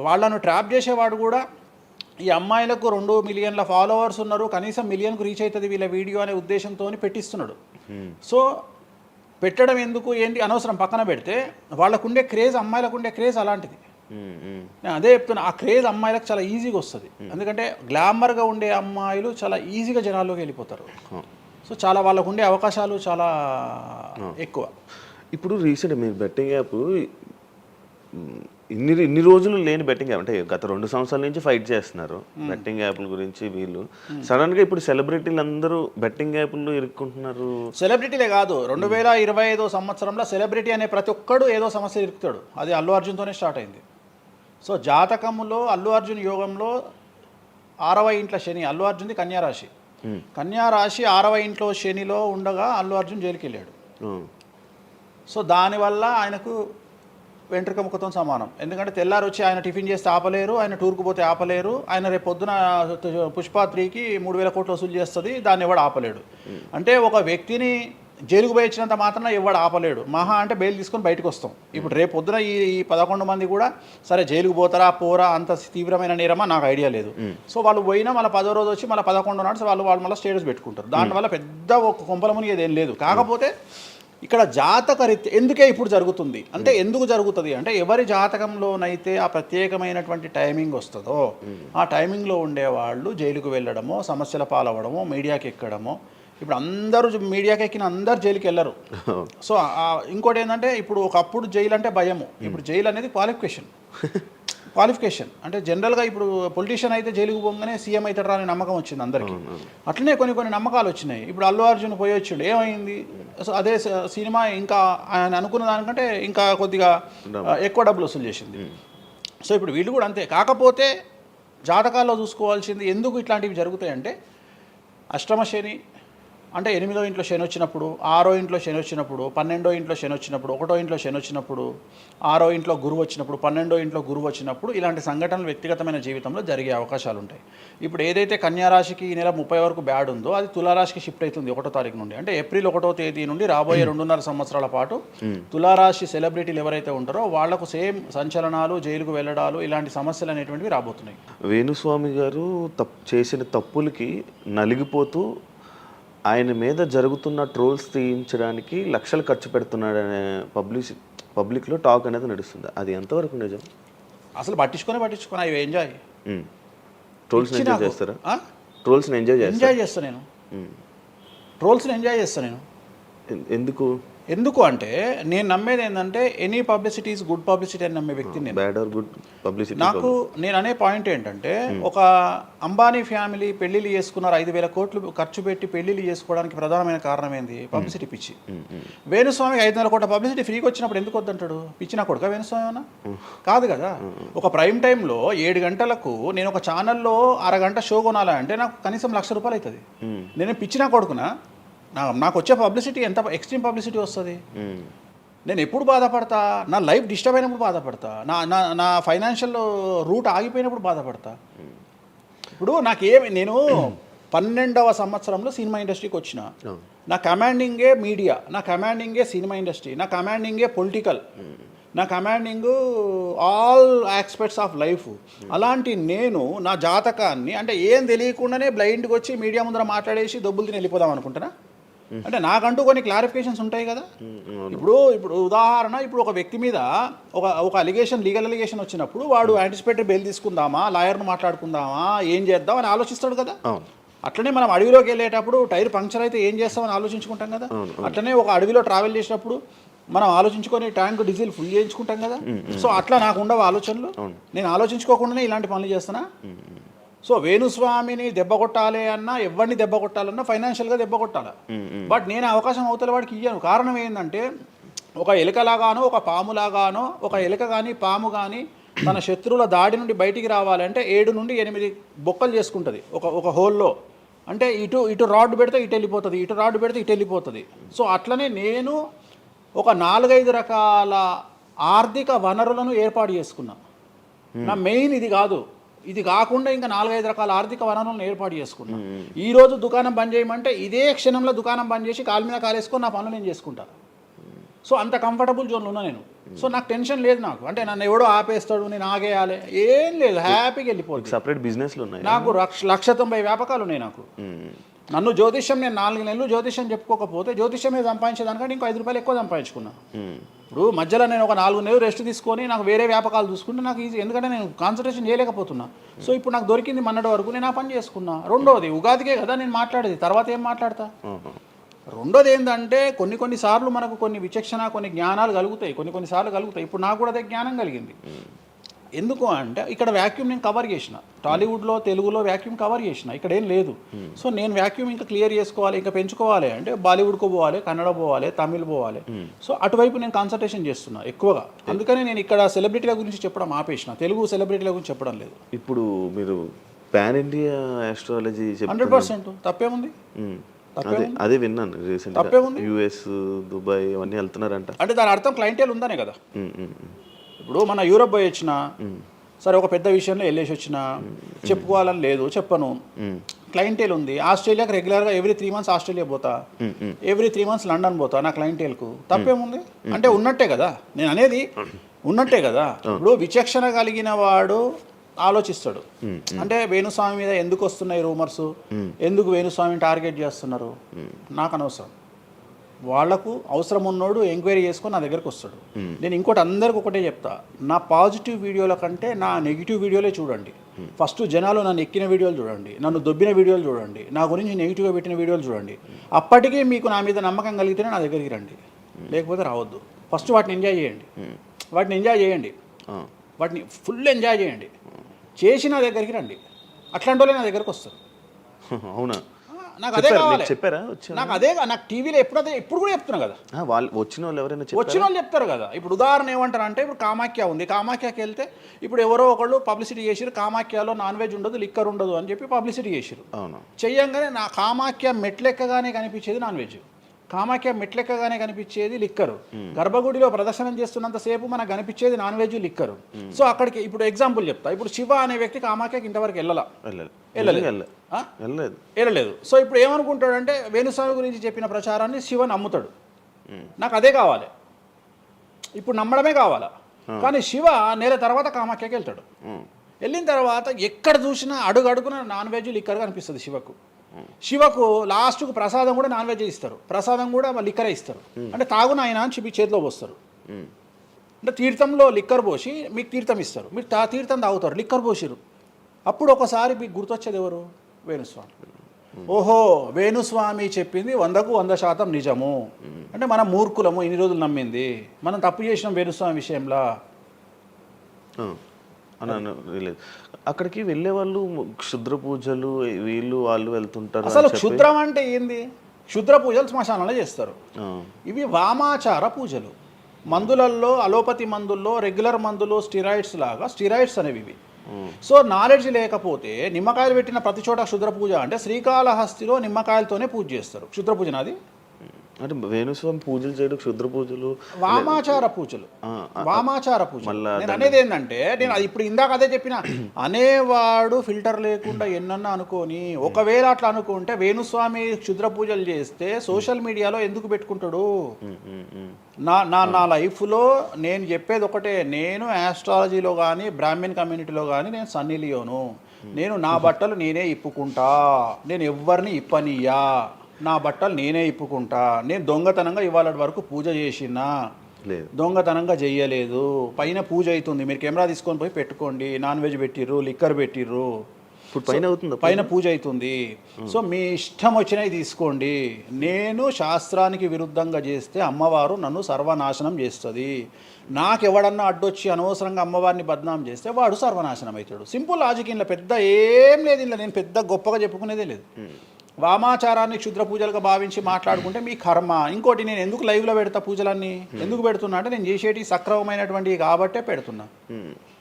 వాళ్ళను ట్రాప్ చేసేవాడు కూడా ఈ అమ్మాయిలకు 2 మిలియన్ల ఫాలోవర్స్ ఉన్నారు, కనీసం మిలియన్కు రీచ్ అవుతుంది వీళ్ళ వీడియో అనే ఉద్దేశంతో పెట్టిస్తున్నాడు. సో పెట్టడం ఎందుకు ఏంటి అనవసరం, పక్కన పెడితే వాళ్ళకుండే క్రేజ్, అమ్మాయిలకు ఉండే క్రేజ్ అలాంటిది. నేను అదే చెప్తున్నా, ఆ క్రేజ్ అమ్మాయిలకు చాలా ఈజీగా వస్తుంది. ఎందుకంటే గ్లామర్గా ఉండే అమ్మాయిలు చాలా ఈజీగా జనాల్లోకి వెళ్ళిపోతారు. సో చాలా వాళ్ళకు ఉండే అవకాశాలు చాలా ఎక్కువ. ఇప్పుడు రీసెంట్ మీరు బెట్టింగ్ యాప్ ఇన్ని రోజులు లేని బెట్టింగ్ యాప్, అంటే గత 2 సంవత్సరాల నుంచి ఫైట్ చేస్తున్నారు బెట్టింగ్ యాప్ల గురించి. వీళ్ళు సడన్గా ఇప్పుడు సెలబ్రిటీలు అందరూ బెట్టింగ్ యాప్లు ఇరుక్కుంటున్నారు. సెలబ్రిటీలే కాదు, 2025 సంవత్సరంలో సెలబ్రిటీ అనే ప్రతి ఒక్కడు ఏదో సమస్య ఇరుకుతాడు. అది అల్లు అర్జున్తోనే స్టార్ట్ అయింది. సో జాతకంలో అల్లు అర్జున్ యోగంలో 6వ ఇంట్లో శని, అల్లు అర్జున్ది కన్యారాశి. కన్యారాశి 6వ ఇంట్లో శనిలో ఉండగా అల్లు అర్జున్ జైలుకి వెళ్ళాడు. సో దానివల్ల ఆయనకు వెంట్రుక ముక్కతో సమానం. ఎందుకంటే తెల్లారు వచ్చి ఆయన టిఫిన్ చేస్తే ఆపలేరు, ఆయన టూర్కు పోతే ఆపలేరు, ఆయన రేపు పొద్దున పుష్ప 3కి 3000 కోట్లు వసూలు చేస్తుంది, దాన్ని ఎవడు ఆపలేడు. అంటే ఒక వ్యక్తిని జైలుకు పోయి ఇచ్చినంత మాత్రాన ఎవడు ఆపలేడు. మహా అంటే బెయిల్ తీసుకొని బయటకు వస్తాం. ఇప్పుడు రేపు పొద్దున ఈ 11 మంది కూడా సరే జైలుకు పోతారా పోరా, అంత తీవ్రమైన నేరమా నాకు ఐడియా లేదు. సో వాళ్ళు పోయినా మళ్ళీ 10వ రోజు వచ్చి మళ్ళీ 11 నాడు వాళ్ళు మళ్ళీ స్టేటస్ పెట్టుకుంటారు. దానివల్ల పెద్ద ఒక కొంపలముని ఏదేం లేదు. కాకపోతే ఇక్కడ జాతక రీత్యా ఎందుకే ఇప్పుడు జరుగుతుంది అంటే, ఎందుకు జరుగుతుంది అంటే ఎవరి జాతకంలోనైతే ఆ ప్రత్యేకమైనటువంటి టైమింగ్ వస్తుందో ఆ టైమింగ్లో ఉండేవాళ్ళు జైలుకు వెళ్ళడమో, సమస్యల పాలవడమో, మీడియాకి ఎక్కడమో. ఇప్పుడు అందరూ మీడియాకి ఎక్కిన అందరు జైలుకి వెళ్ళరు. సో ఇంకోటి ఏంటంటే, ఇప్పుడు ఒకప్పుడు జైలు అంటే భయము, ఇప్పుడు జైలు అనేది క్వాలిఫికేషన్. అంటే జనరల్గా ఇప్పుడు పొలిటీషియన్ అయితే జైలుకు పోగానే సీఎం అవుతాడు అనే నమ్మకం వచ్చింది అందరికీ. అట్లనే కొన్ని నమ్మకాలు వచ్చినాయి. ఇప్పుడు అల్లు అర్జున్ పోయి వచ్చిండు, ఏమైంది? సో అదే సినిమా ఇంకా ఆయన అనుకున్న దానికంటే ఇంకా కొద్దిగా ఎక్కువ డబ్బులు వసూలు చేసింది. సో ఇప్పుడు వీళ్ళు కూడా అంతే. కాకపోతే జాతకాల్లో చూసుకోవాల్సింది ఎందుకు ఇట్లాంటివి జరుగుతాయంటే, అష్టమ శని, అంటే 8వ ఇంట్లో శని వచ్చినప్పుడు, 6వ ఇంట్లో శని వచ్చినప్పుడు, 12వ ఇంట్లో శని వచ్చినప్పుడు, 1వ ఇంట్లో శని వచ్చినప్పుడు, 6వ ఇంట్లో గురువు వచ్చినప్పుడు, 12వ ఇంట్లో గురువు వచ్చినప్పుడు ఇలాంటి సంఘటనలు వ్యక్తిగతమైన జీవితంలో జరిగే అవకాశాలు ఉంటాయి. ఇప్పుడు ఏదైతే కన్యా రాశికి ఈ నెల 30 వరకు బ్యాడ్ ఉందో అది తులారాశికి షిఫ్ట్ అవుతుంది 1వ తారీఖు నుండి. అంటే ఏప్రిల్ 1వ తేదీ నుండి రాబోయే 2.5 సంవత్సరాల పాటు తులారాశి సెలబ్రిటీలు ఎవరైతే ఉంటారో వాళ్లకు సేమ్ సంచలనాలు, జైలుకు వెళ్ళడాలు, ఇలాంటి సమస్యలు అనేటువంటివి రాబోతున్నాయి. వేణుస్వామి గారు చేసిన తప్పులకి నలిగిపోతూ ఆయన మీద జరుగుతున్న ట్రోల్స్ తీయించడానికి లక్షలు ఖర్చు పెడుతున్నాడనే పబ్లిక్లో టాక్ అనేది నడుస్తుంది. అది ఎంతవరకు నిజం? అసలు పట్టించుకొని అవి ఎంజాయ్. ట్రోల్స్ని ఎంజాయ్ చేస్తారా? ట్రోల్స్ని ఎంజాయ్ చేస్తాను నేను. ట్రోల్స్ని ఎంజాయ్ చేస్తాను నేను. ఎందుకు అంటే నేను నమ్మేది ఏంటంటే any publicity is good publicity అని నమ్మే వ్యక్తిని నేను. బ్యాడ్ ఆర్ గుడ్ పబ్లిసిటీ నేను అనే పాయింట్ ఏంటంటే ఒక అంబానీ ఫ్యామిలీ పెళ్లిళ్ళు చేసుకున్నారు, 5,000 కోట్లు ఖర్చు పెట్టి పెళ్లిళ్ళు చేసుకోవడానికి ప్రధానమైన కారణం ఏంది? పబ్లిసిటీ పిచ్చి. వేణుస్వామికి 500 కోట్ల పబ్లిసిటీ ఫ్రీగా వచ్చినప్పుడు ఎందుకు వద్దంటాడు? పిచ్చిన కొడుక వేణుస్వామి అన్న? కాదు కదా. ఒక ప్రైమ్ టైంలో 7 గంటలకు నేను ఒక ఛానల్లో అరగంట షో కొనాలంటే నాకు కనీసం ₹1,00,000 అవుతుంది. నేను పిచ్చిన కొడుకునా? నాకు వచ్చే పబ్లిసిటీ ఎంత ఎక్స్ట్రీమ్ పబ్లిసిటీ వస్తుంది. నేను ఎప్పుడు బాధపడతా? నా లైఫ్ డిస్టర్బ్ అయినప్పుడు బాధపడతా, నా ఫైనాన్షియల్ రూట్ ఆగిపోయినప్పుడు బాధపడతా. ఇప్పుడు నేను 12వ సంవత్సరంలో సినిమా ఇండస్ట్రీకి వచ్చిన. నా కమాండింగే మీడియా, నా కమాండింగే సినిమా ఇండస్ట్రీ, నా కమాండింగే పొలిటికల్, నా commanding all aspects of life. అలాంటి నేను నా జాతకాన్ని అంటే ఏం తెలియకుండానే బ్లైండ్గా వచ్చి మీడియా ముందర మాట్లాడేసి దొబ్బులు తిని వెళ్ళిపోదాం అనుకుంటున్నా? అంటే నాకంటూ కొన్ని క్లారిఫికేషన్స్ ఉంటాయి కదా. ఇప్పుడు ఉదాహరణ, ఇప్పుడు ఒక వ్యక్తి మీద ఒక లీగల్ అలిగేషన్ వచ్చినప్పుడు వాడు యాంటిసిపేటరీ బెయిల్ తీసుకుందామా, లాయర్ను మాట్లాడుకుందామా, ఏం చేద్దాం అని ఆలోచిస్తాడు కదా. అట్లనే మనం అడవిలోకి వెళ్ళేటప్పుడు టైర్ పంక్చర్ అయితే ఏం చేస్తామని ఆలోచించుకుంటాం కదా. అట్లనే ఒక అడవిలో ట్రావెల్ చేసినప్పుడు మనం ఆలోచించుకొని ట్యాంక్ డీజిల్ ఫుల్ చేయించుకుంటాం కదా. సో అట్లా నాకు ఉండవు ఆలోచనలు. నేను ఆలోచించుకోకుండానే ఇలాంటి పనులు చేస్తున్నా. సో వేణుస్వామిని దెబ్బ కొట్టాలి అన్నా, ఎవరిని దెబ్బ కొట్టాలన్నా ఫైనాన్షియల్గా దెబ్బ కొట్టాలి. బట్ నేను అవకాశం అవతల వాడికి ఇయ్యాను. కారణం ఏంటంటే ఒక ఎలుకలాగానో ఒక పాములాగానో, ఒక ఎలుక కానీ పాము కానీ తన శత్రువుల దాడి నుండి బయటికి రావాలంటే 7 నుండి 8 బొక్కలు చేసుకుంటుంది ఒక హోల్లో. అంటే ఇటు రాడ్ పెడితే ఇటు వెళ్ళిపోతుంది, ఇటు రాడ్ పెడితే ఇటు వెళ్ళిపోతుంది. సో అట్లనే నేను ఒక 4-5 రకాల ఆర్థిక వనరులను ఏర్పాటు చేసుకున్నా. నా మెయిన్ ఇది కాదు. ఇది కాకుండా ఇంకా 4-5 రకాల ఆర్థిక వనరులను ఏర్పాటు చేసుకున్నా. ఈరోజు దుకాణం బంద్ చేయమంటే ఇదే క్షణంలో దుకాణం బంద్ చేసి కాలు మీద కాలేసుకొని నా పనులు నేను చేసుకుంటాను. సో అంత కంఫర్టబుల్ జోన్లో ఉన్నా నేను. సో నాకు టెన్షన్ లేదు. నాకు అంటే నన్ను ఎవడో ఆపేస్తాడు, నేను ఆగేయాలి, ఏం లేదు. హ్యాపీగా వెళ్ళిపోతుంది. సపరేట్ బిజినెస్లు ఉన్నాయి నాకు. 190 వ్యాపకాలు ఉన్నాయి నాకు. నన్ను జ్యోతిష్యం, నేను 4 నెలలు జ్యోతిష్యం చెప్పుకోకపోతే జ్యోతిష్యం మీద సంపాదించేదానికంటే ఇంకో ₹5 ఎక్కువ సంపాదించుకున్నా. ఇప్పుడు మధ్యలో నేను ఒక 4 నెలలు రెస్ట్ తీసుకొని నాకు వేరే వ్యాపకాలు చూసుకుంటే నాకు ఈజీ. ఎందుకంటే నేను కాన్సన్ట్రేషన్ చేయలేకపోతున్నా. సో ఇప్పుడు నాకు దొరికింది మొన్నటి వరకు, నేను ఆ పని చేసుకున్నా. రెండోది ఉగాదికే కదా నేను మాట్లాడేది, తర్వాత ఏం మాట్లాడతా. రెండోది ఏంటంటే కొన్ని సార్లు మనకు కొన్ని విచక్షణ, కొన్ని జ్ఞానాలు కలుగుతాయి, కొన్ని సార్లు కలుగుతాయి. ఇప్పుడు నాకు కూడా అదే జ్ఞానం కలిగింది. ఎందుకు అంటే ఇక్కడ వాక్యూమ్ నేను కవర్ చేసిన, టాలీవుడ్లో తెలుగులో వాక్యూమ్ కవర్ చేసిన, ఇక్కడ ఏం లేదు. సో నేను వాక్యూమ్ ఇంకా క్లియర్ చేసుకోవాలి, ఇంకా పెంచుకోవాలి అంటే బాలీవుడ్కు పోవాలి, కన్నడ పోవాలి, తమిళ్ పోవాలి. సో అటువైపు నేను కాన్సన్ట్రేషన్ చేస్తున్నా ఎక్కువగా. అందుకని నేను ఇక్కడ సెలబ్రిటీల గురించి చెప్పడం ఆపేసిన, తెలుగు సెలబ్రిటీల గురించి చెప్పడం లేదు. ఇప్పుడు మీరు పాన్ ఇండియా ఆస్ట్రాలజీ 100% తప్పేముంది? అదే విన్నాను రీసెంట్గా. US, దుబాయ్ అవన్నీ వెళ్తున్నారంట. అంటే దాని అర్థం క్లయింటేల్ ఉందనే కదా. ఇప్పుడు మన యూరప్ పోయి వచ్చిన సరే, ఒక పెద్ద విషయంలో వెళ్ళేసి వచ్చిన చెప్పుకోవాలని లేదు, చెప్పను. క్లయింటేల్ ఉంది. ఆస్ట్రేలియాకి రెగ్యులర్గా ఎవ్రీ 3 మంత్స్ ఆస్ట్రేలియా పోతా, ఎవ్రీ 3 మంత్స్ లండన్ పోతా నా క్లయింటేల్కు. తప్పేముంది? అంటే ఉన్నట్టే కదా నేను అనేది, ఉన్నట్టే కదా. ఇప్పుడు విచక్షణ కలిగిన వాడు ఆలోచిస్తాడు. అంటే వేణుస్వామి మీద ఎందుకు వస్తున్నాయి రూమర్స్, ఎందుకు వేణుస్వామిని టార్గెట్ చేస్తున్నారు, నాకు అనవసరం. వాళ్లకు అవసరం ఉన్నోడు ఎంక్వైరీ చేసుకొని నా దగ్గరకు వస్తాడు. నేను ఇంకోటి అందరికి ఒకటే చెప్తా, నా పాజిటివ్ వీడియోల కంటే నా నెగిటివ్ వీడియోలే చూడండి. ఫస్ట్ జనాలు నన్ను ఎక్కిన వీడియోలు చూడండి, నన్ను దొబ్బిన వీడియోలు చూడండి, నా గురించి నెగిటివ్గా పెట్టిన వీడియోలు చూడండి. అప్పటికీ మీకు నా మీద నమ్మకం కలిగితేనే నా దగ్గరికి రండి, లేకపోతే రావద్దు. ఫస్ట్ వాటిని ఎంజాయ్ చేయండి, వాటిని ఫుల్ ఎంజాయ్ చేయండి, చేసి నా దగ్గరికి రండి. అట్లాంటి వాళ్ళే నా దగ్గరకు వస్తారు. అవునా? నాకు అదే కావాలి. చెప్పారా నాకు అదే నాకు టీవీలో ఇప్పుడు కూడా చెప్తున్నా కదా, వాళ్ళు వచ్చిన వాళ్ళు ఎవరైనా వచ్చిన వాళ్ళు చెప్తారు కదా. ఇప్పుడు ఉదాహరణ ఏమంటారు అంటే, ఇప్పుడు కామాఖ్య ఉంది, కామాఖ్యకి వెళ్తే ఇప్పుడు ఎవరో ఒకళ్ళు పబ్లిసిటీ చేసిరు, కామాఖ్యలో నాన్ వెజ్ ఉండదు, లిక్కర్ ఉండదు అని చెప్పి పబ్లిసిటీ చేసిరు. అవును, చెయ్యంగానే నా కామాఖ్య మెట్లెక్కగానే కనిపించేది నాన్ వెజ్, కామాఖ్య మెట్లెక్కగానే కనిపించేది లిక్కరు, గర్భగుడిలో ప్రదర్శనం చేస్తున్నంతసేపు మనకు కనిపించేది నాన్ వెజ్ లిక్కరు. సో అక్కడికి ఇప్పుడు ఎగ్జాంపుల్ చెప్తా. ఇప్పుడు శివ అనే వ్యక్తి కామాఖ్యకి ఇంతవరకు వెళ్ళలేదు. సో ఇప్పుడు ఏమనుకుంటాడంటే, వేణుస్వామి గురించి చెప్పిన ప్రచారాన్ని శివ నమ్ముతాడు. నాకు అదే కావాలి, ఇప్పుడు నమ్మడమే కావాలా. కానీ శివ నెల తర్వాత కామాఖ్యకి వెళ్తాడు. వెళ్ళిన తర్వాత ఎక్కడ చూసినా అడుగున నాన్ వెజ్ లిక్కర్ కనిపిస్తుంది శివకు. శివకు లాస్ట్కు ప్రసాదం కూడా నాన్ వెజ్ ఇస్తారు, ప్రసాదం కూడా లిక్కరే ఇస్తారు. అంటే తాగునాయన అని చెప్పి చేతిలో పోస్తారు. అంటే తీర్థంలో లిక్కర్ పోసి మీకు తీర్థం ఇస్తారు, మీరు తీర్థం తాగుతారు, లిక్కర్ పోసిరు. అప్పుడు ఒకసారి మీకు గుర్తొచ్చేది ఎవరు? వేణుస్వామి. ఓహో, వేణుస్వామి చెప్పింది 100కు 100% నిజము. అంటే మనం మూర్ఖులము, ఇన్ని రోజులు నమ్మింది, మనం తప్పు చేసినాం వేణుస్వామి విషయంలో. అక్కడికి వెళ్ళే వాళ్ళు క్షుద్ర పూజలు వీళ్ళు వాళ్ళు వెళ్తుంటారు. అసలు క్షుద్రం అంటే ఏంది? క్షుద్ర పూజలు శ్మశానంలో చేస్తారు. ఇవి వామాచార పూజలు. మందులలో, అలోపతి మందుల్లో రెగ్యులర్ మందులు స్టిరాయిడ్స్ లాగా స్టిరాయిడ్స్ అనేవి ఇవి. సో నాలెడ్జ్ లేకపోతే నిమ్మకాయలు పెట్టిన ప్రతి చోట క్షుద్ర పూజ అంటే, శ్రీకాళహస్తిలో నిమ్మకాయలతోనే పూజ చేస్తారు. క్షుద్ర పూజ నాది అంటే వేణుస్వామి పూజలు చేయడం క్షుద్ర పూజలు, వామాచార పూజలు. వామాచార పూజ నేను అనేది ఏంటంటే, నేను అది ఇప్పుడు ఇందాక అదే చెప్పిన, అనేవాడు ఫిల్టర్ లేకుండా ఎన్నన్నా అనుకొని, ఒకవేళ అట్లా అనుకుంటే వేణుస్వామి క్షుద్ర పూజలు చేస్తే సోషల్ మీడియాలో ఎందుకు పెట్టుకుంటాడు? నా లైఫ్లో నేను చెప్పేది ఒకటే, నేను ఆస్ట్రాలజీలో కానీ బ్రాహ్మణ్ కమ్యూనిటీలో కానీ నేను సన్నీ లియోను. నేను నా బట్టలు నేనే ఇప్పుకుంటా, నేను ఎవ్వరిని ఇప్పనియ్యా, నా బట్టలు నేనే ఇప్పుకుంటా. నేను దొంగతనంగా ఇవాళ వరకు పూజ చేసినా, దొంగతనంగా చెయ్యలేదు. పైన పూజ అవుతుంది, మీరు కెమెరా తీసుకొని పోయి పెట్టుకోండి. నాన్ వెజ్ పెట్టిర్రు, లిక్కర్ పెట్టిర్రు, పైన పూజ అవుతుంది. సో మీ ఇష్టం వచ్చినవి తీసుకోండి. నేను శాస్త్రానికి విరుద్ధంగా చేస్తే అమ్మవారు నన్ను సర్వనాశనం చేస్తుంది. నాకెవడన్నా అడ్డొచ్చి అనవసరంగా అమ్మవారిని బద్నాం చేస్తే వాడు సర్వనాశనం అవుతాడు. Simple logic. ఇంట్లో పెద్ద ఏం లేదు, ఇంట్లో నేను పెద్ద గొప్పగా చెప్పుకునేదే లేదు. వామాచారాన్ని క్షుద్ర పూజలుగా భావించి మాట్లాడుకుంటే మీ కర్మ. ఇంకోటి, నేను ఎందుకు లైవ్లో పెడతా పూజలన్నీ? ఎందుకు పెడుతున్నా అంటే, నేను చేసేటి సక్రమమైనటువంటివి కాబట్టే పెడుతున్నా.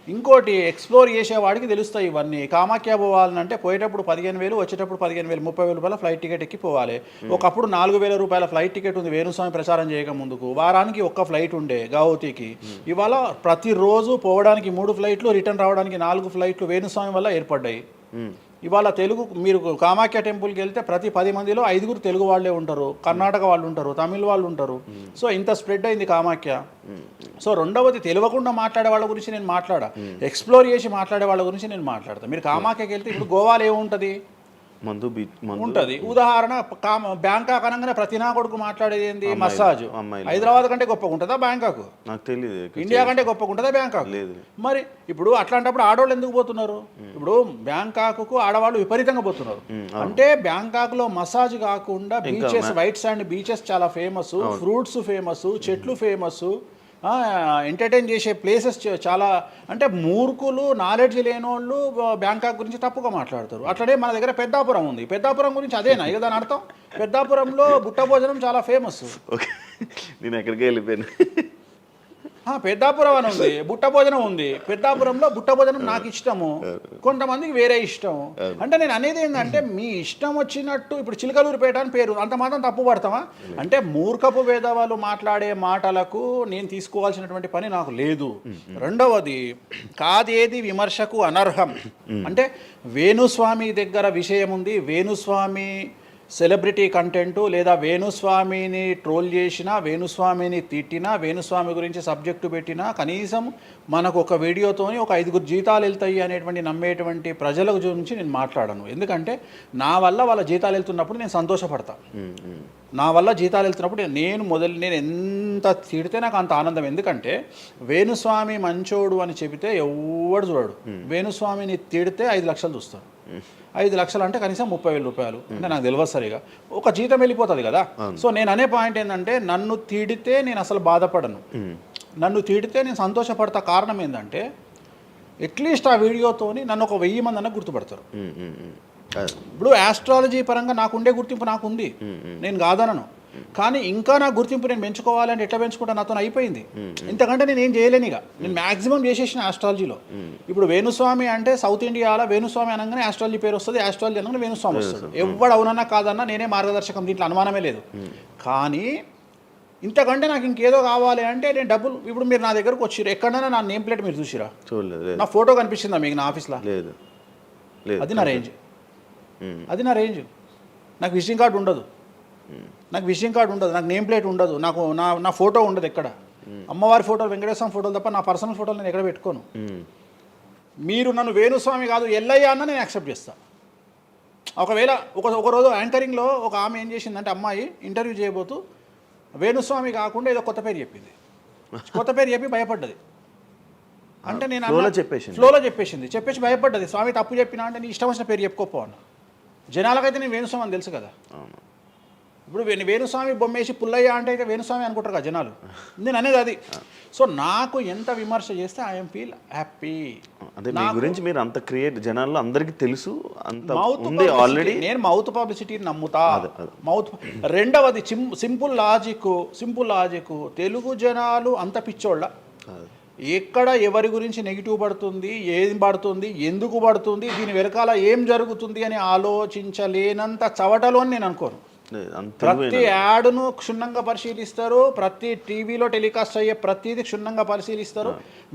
ఇంకోటి, ఎక్స్ప్లోర్ చేసేవాడికి తెలుస్తాయి ఇవన్నీ. కామాఖ్య పోవాలంటే పోయేటప్పుడు 15,000, వచ్చేటప్పుడు 15,000, 30,000 రూపాయల ఫ్లైట్ టికెట్ ఎక్కి పోవాలి. ఒకప్పుడు 4,000 రూపాయల ఫ్లైట్ టికెట్ ఉంది వేణుస్వామి ప్రచారం చేయక ముందుకు. వారానికి ఒక్క ఫ్లైట్ ఉండే గౌహతికి. ఇవాళ ప్రతిరోజు పోవడానికి 3 ఫ్లైట్లు, రిటర్న్ రావడానికి 4 ఫ్లైట్లు వేణుస్వామి వల్ల ఏర్పడ్డాయి. ఇవాళ తెలుగు, మీరు కామాఖ్య టెంపుల్కి వెళ్తే ప్రతి 10 మందిలో 5 తెలుగు వాళ్ళే ఉంటారు, కర్ణాటక వాళ్ళు ఉంటారు, తమిళ వాళ్ళు ఉంటారు. సో ఇంత స్ప్రెడ్ అయింది కామాఖ్య. సో రెండవది, తెలియకుండా మాట్లాడే వాళ్ళ గురించి నేను మాట్లాడా, ఎక్స్ప్లోర్ చేసి మాట్లాడే వాళ్ళ గురించి నేను మాట్లాడతాను. మీరు కామాఖ్యకి వెళ్తే ఇప్పుడు గోవాలో ఏముంటుంది? మందు ఉంటుంది. ఉదాహరణ, బ్యాంకాక్ అనగానే ప్రతి నా కొడుకు మాట్లాడేది ఏంది? మసాజ్. హైదరాబాద్ కంటే గొప్పగా ఉంటుందా బ్యాంకాక్? నాకు తెలియదు. ఇండియా కంటే గొప్పగా ఉంటుందా బ్యాంకాక్? లేదు. మరి ఇప్పుడు అట్లాంటప్పుడు ఆడవాళ్ళు ఎందుకు పోతున్నారు? ఇప్పుడు బ్యాంకాక్కు ఆడవాళ్ళు విపరీతంగా పోతున్నారు. అంటే బ్యాంకాక్లో మసాజ్ కాకుండా బీచెస్, వైట్ శాండ్ బీచెస్ చాలా ఫేమస్, ఫ్రూట్స్ ఫేమస్, చెట్లు ఫేమస్, ఎంటర్టైన్ చేసే ప్లేసెస్ చాలా. అంటే మూర్ఖులు, నాలెడ్జ్ లేనోళ్ళు బ్యాంకాక్ గురించి తప్పుగా మాట్లాడతారు. అట్లనే మన దగ్గర పెద్దాపురం ఉంది. పెద్దాపురం గురించి అదేనా ఇక దాని అర్థం? పెద్దాపురంలో బుట్ట భోజనం చాలా ఫేమస్. నేను ఎక్కడికి వెళ్ళిపోయాను. పెద్దాపురం అని ఉంది, బుట్ట భోజనం ఉంది. పెద్దాపురంలో బుట్ట భోజనం నాకు ఇష్టము, కొంతమందికి వేరే ఇష్టం. అంటే నేను అనేది ఏంటంటే, మీ ఇష్టం వచ్చినట్టు. ఇప్పుడు చిలకలూరుపేట అని పేరు, అంత మాత్రం తప్పు పడతామా? అంటే మూర్ఖపు వేదవాళ్ళు మాట్లాడే మాటలకు నేను తీసుకోవాల్సినటువంటి పని నాకు లేదు. రెండవది, కాదేది విమర్శకు అనర్హం. అంటే వేణుస్వామి దగ్గర విషయం ఉంది, వేణుస్వామి సెలబ్రిటీ కంటెంటు, లేదా వేణుస్వామిని ట్రోల్ చేసినా, వేణుస్వామిని తిట్టినా, వేణుస్వామి గురించి సబ్జెక్టు పెట్టినా, కనీసం మనకు ఒక వీడియోతోని ఒక 5 జీతాలు వెళ్తాయి అనేటువంటి నమ్మేటువంటి ప్రజల గురించి నేను మాట్లాడను. ఎందుకంటే నా వల్ల వాళ్ళ జీతాలు వెళ్తున్నప్పుడు నేను సంతోషపడతాను. నా వల్ల జీతాలు వెళ్తున్నప్పుడు నేను ఎంత తిడితే నాకు అంత ఆనందం. ఎందుకంటే వేణుస్వామి మంచోడు అని చెబితే ఎవడు చూడడు. వేణుస్వామిని తిడితే 5 లక్షలు చూస్తాడు. 5 లక్షలు అంటే కనీసం 30,000 రూపాయలు. అంటే నాకు తెలియదు సరిగా, ఒక జీతం వెళ్ళిపోతుంది కదా. సో నేను అనే పాయింట్ ఏంటంటే, నన్ను తిడితే నేను అసలు బాధపడను, నన్ను తిడితే నేను సంతోషపడతా. కారణం ఏంటంటే, అట్లీస్ట్ ఆ వీడియోతోని నన్ను ఒక 1000 మంది అన్న గుర్తుపడతారు. ఇప్పుడు ఆస్ట్రాలజీ పరంగా నాకు ఉండే గుర్తింపు నాకు ఉంది, నేను కాదనను. కానీ ఇంకా నా గుర్తింపు నేను పెంచుకోవాలంటే ఎట్లా పెంచుకుంటా, నాతో అయిపోయింది. ఇంతకంటే నేను ఏం చేయలేను. ఇక నేను మ్యాక్సిమం చేసేసిన ఆస్ట్రాలజీలో. ఇప్పుడు వేణుస్వామి అంటే సౌత్ ఇండియాలో వేణుస్వామి అనగానే ఆస్ట్రాలజీ పేరు వస్తుంది, ఆస్ట్రాలజీ అనగానే వేణుస్వామి వస్తుంది. ఎవడు అవునన్నా కాదన్నా నేనే మార్గదర్శకం, దీంట్లో అనుమానమే లేదు. కానీ ఇంతకంటే నాకు ఇంకేదో కావాలి అంటే నేను డబ్బులు, ఇప్పుడు మీరు నా దగ్గరకు వచ్చిరు, ఎక్కడైనా నా నేమ్ ప్లేట్ మీరు చూసిరా? చూడలేదు. నా ఫోటో కనిపిస్తుందా మీకు నా ఆఫీస్లో? లేదు. అది నా రేంజ్, అది నా రేంజ్. నాకు విజిటింగ్ కార్డు ఉండదు, నాకు విజిటింగ్ కార్డు ఉండదు, నాకు నేమ్ ప్లేట్ ఉండదు, నాకు నా ఫోటో ఉండదు ఎక్కడ. అమ్మవారి ఫోటోలు, వెంకటేశ్వర ఫోటోలు తప్ప నా పర్సనల్ ఫోటోలు నేను ఎక్కడ పెట్టుకోను. మీరు నన్ను వేణుస్వామి కాదు ఎల్లయ్య అన్న నేను యాక్సెప్ట్ చేస్తాను. ఒకవేళ ఒక రోజు యాంకరింగ్లో ఒక ఆమె ఏం చేసిందంటే, అమ్మాయి ఇంటర్వ్యూ చేయబోతూ వేణుస్వామి కాకుండా ఏదో కొత్త పేరు చెప్పింది, కొత్త పేరు చెప్పి భయపడ్డది. అంటే నేను ఫ్లోలో చెప్పేసి భయపడ్డది. స్వామి తప్పు చెప్పినా అంటే నీ ఇష్టం వచ్చిన పేరు చెప్పుకోపో అన్న. జనాలకైతే నేను వేణుస్వామి అని తెలుసు కదా. ఇప్పుడు వేణుస్వామి బొమ్మేసి పుల్లయ్య అంటే అయితే వేణుస్వామి అనుకుంటారు కదా జనాలు. నేను అనేది అది. సో నాకు ఎంత విమర్శ చేస్తే ఐఎమ్ ఫీల్ హ్యాపీ. అదే మీ గురించి మీరు అంత క్రియేట్ జనాల్లో అందరికీ తెలుసు, అంత ఉంది ఆల్రెడీ. నేను మౌత్ పబ్లిసిటీని నమ్ముతా. మౌత్. రెండవది సింపుల్ లాజిక్. తెలుగు జనాలు అంత పిచ్చోళ్ళ, ఎక్కడ ఎవరి గురించి నెగిటివ్ పడుతుంది, ఏం పడుతుంది, ఎందుకు పడుతుంది, దీని వెనకాల ఏం జరుగుతుంది అని ఆలోచించలేనంత చవటలో నేను అనుకోను. ప్రతి యాడ్ను క్షుణ్ణంగా పరిశీలిస్తారు, ప్రతి టీవీలో టెలికాస్ట్ అయ్యే ప్రతిదీ క్షుణ్ణంగా పరిశీలిస్తారు,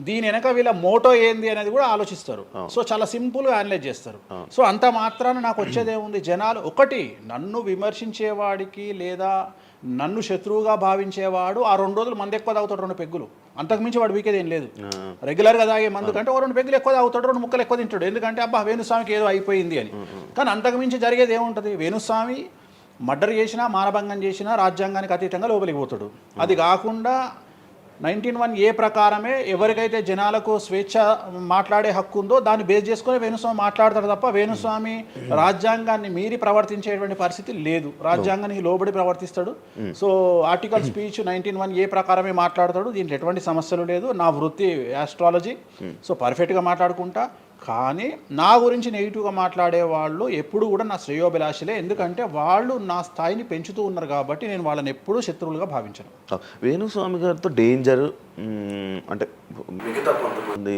దీని వెనక వీళ్ళ మోటో ఏంది అనేది కూడా ఆలోచిస్తారు. సో చాలా సింపుల్గా అనలైజ్ చేస్తారు. సో అంత మాత్రాన నాకు వచ్చేదేముంది, జనాలు ఒకటి నన్ను విమర్శించేవాడికి లేదా నన్ను శత్రువుగా భావించేవాడు ఆ 2 రోజులు మందు ఎక్కువ తాగుతాడు, 2 పెగ్గులు, అంతకుమించి వాడు వీకేది ఏం లేదు. రెగ్యులర్గా తాగే మందు కంటే 2 పెగ్గులు ఎక్కువ తాగుతాడు, 2 ముక్కలు ఎక్కువ తింటాడు, ఎందుకంటే అబ్బా వేణుస్వామికి ఏదో అయిపోయింది అని. కానీ అంతకుమించి జరిగేది ఏముంటుంది, వేణుస్వామి మర్డర్ చేసినా, మానభంగం చేసినా రాజ్యాంగానికి అతీతంగా లోపలికి పోతాడు. అది కాకుండా 19(1) ప్రకారమే ఎవరికైతే జనాలకు స్వేచ్ఛ మాట్లాడే హక్కు ఉందో దాన్ని బేస్ చేసుకుని వేణుస్వామి మాట్లాడతాడు తప్ప వేణుస్వామి రాజ్యాంగాన్ని మీరి ప్రవర్తించేటువంటి పరిస్థితి లేదు. రాజ్యాంగానికి లోబడి ప్రవర్తిస్తాడు. సో ఆర్టికల్ స్పీచ్ 19(1) ప్రకారమే మాట్లాడతాడు. దీంట్లో ఎటువంటి సమస్యలు లేదు. నా వృత్తి ఆస్ట్రాలజీ, సో పర్ఫెక్ట్గా మాట్లాడుకుంటా. కానీ నా గురించి నెగిటివ్గా మాట్లాడే వాళ్ళు ఎప్పుడు కూడా నా శ్రేయోభిలాషలే, ఎందుకంటే వాళ్ళు నా స్థాయిని పెంచుతూ ఉన్నారు కాబట్టి నేను వాళ్ళని ఎప్పుడూ శత్రువులుగా భావించను. వేణుస్వామి గారితో డేంజర్ అంటే మిగతా కొంతమంది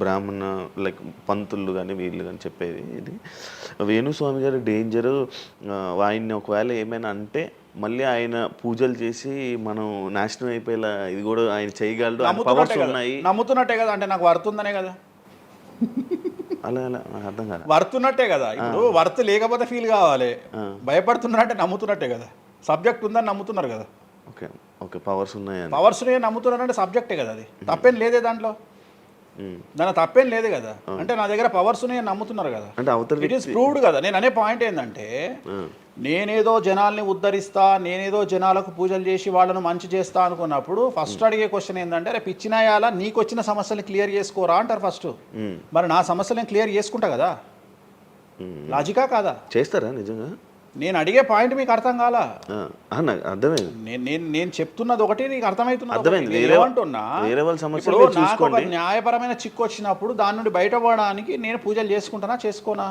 బ్రాహ్మణ లైక్ పంతులు కానీ వీళ్ళు కానీ చెప్పేది ఇది, వేణుస్వామి గారి డేంజరు ఆయన్ని ఒకవేళ ఏమైనా అంటే మళ్ళీ ఆయన పూజలు చేసి మనం నాశనం అయిపోయేలా ఇది కూడా ఆయన చేయగలడు, పవర్స్ ఉన్నాయి. నమ్ముతున్నట్టే కదా, అంటే నాకు వర్తుందనే కదా. అలా అర్థం కాదు, వర్తున్నట్టే కదా. ఇప్పుడు వర్త్ లేకపోతే ఫీల్ కావాలి, భయపడుతున్నారంటే నమ్ముతున్నట్టే కదా. సబ్జెక్ట్ ఉందని నమ్ముతున్నారు కదా. ఓకే ఓకే, పవర్స్ ఉన్నాయి, పవర్స్ నమ్ముతున్నారంటే సబ్జెక్టే కదా. అది తప్పేం లేదే దాంట్లో, దాని తప్పేం లేదు కదా. అంటే నా దగ్గర పవర్స్ నమ్ముతున్నారు కదా, అంటే ఇట్ ఈస్ ప్రూవ్డ్ కదా. నేను అనే పాయింట్ ఏంటంటే, నేనేదో జనాల్ని ఉద్ధరిస్తా, నేనేదో జనాలకు పూజలు చేసి వాళ్ళను మంచి చేస్తా అనుకున్నప్పుడు ఫస్ట్ అడిగే క్వశ్చన్ ఏంటంటే, రేపు ఇచ్చినాయాలా నీకు వచ్చిన సమస్యలు క్లియర్ చేసుకోరా అంటారు ఫస్ట్. మరి నా సమస్యలు నేను క్లియర్ చేసుకుంటా కదా. లాజికా కాదా? చేస్తారా నిజంగా? నేను అడిగే పాయింట్ మీకు అర్థం కాలా? అర్థమైంది. నేను చెప్తున్నది ఒకటి, నీకు అర్థమైతుంది. ఏమంటున్నా, నాకు ఒక న్యాయపరమైన చిక్కు వచ్చినప్పుడు దాని నుండి బయటపడడానికి నేను పూజలు చేసుకుంటానా చేసుకోనా?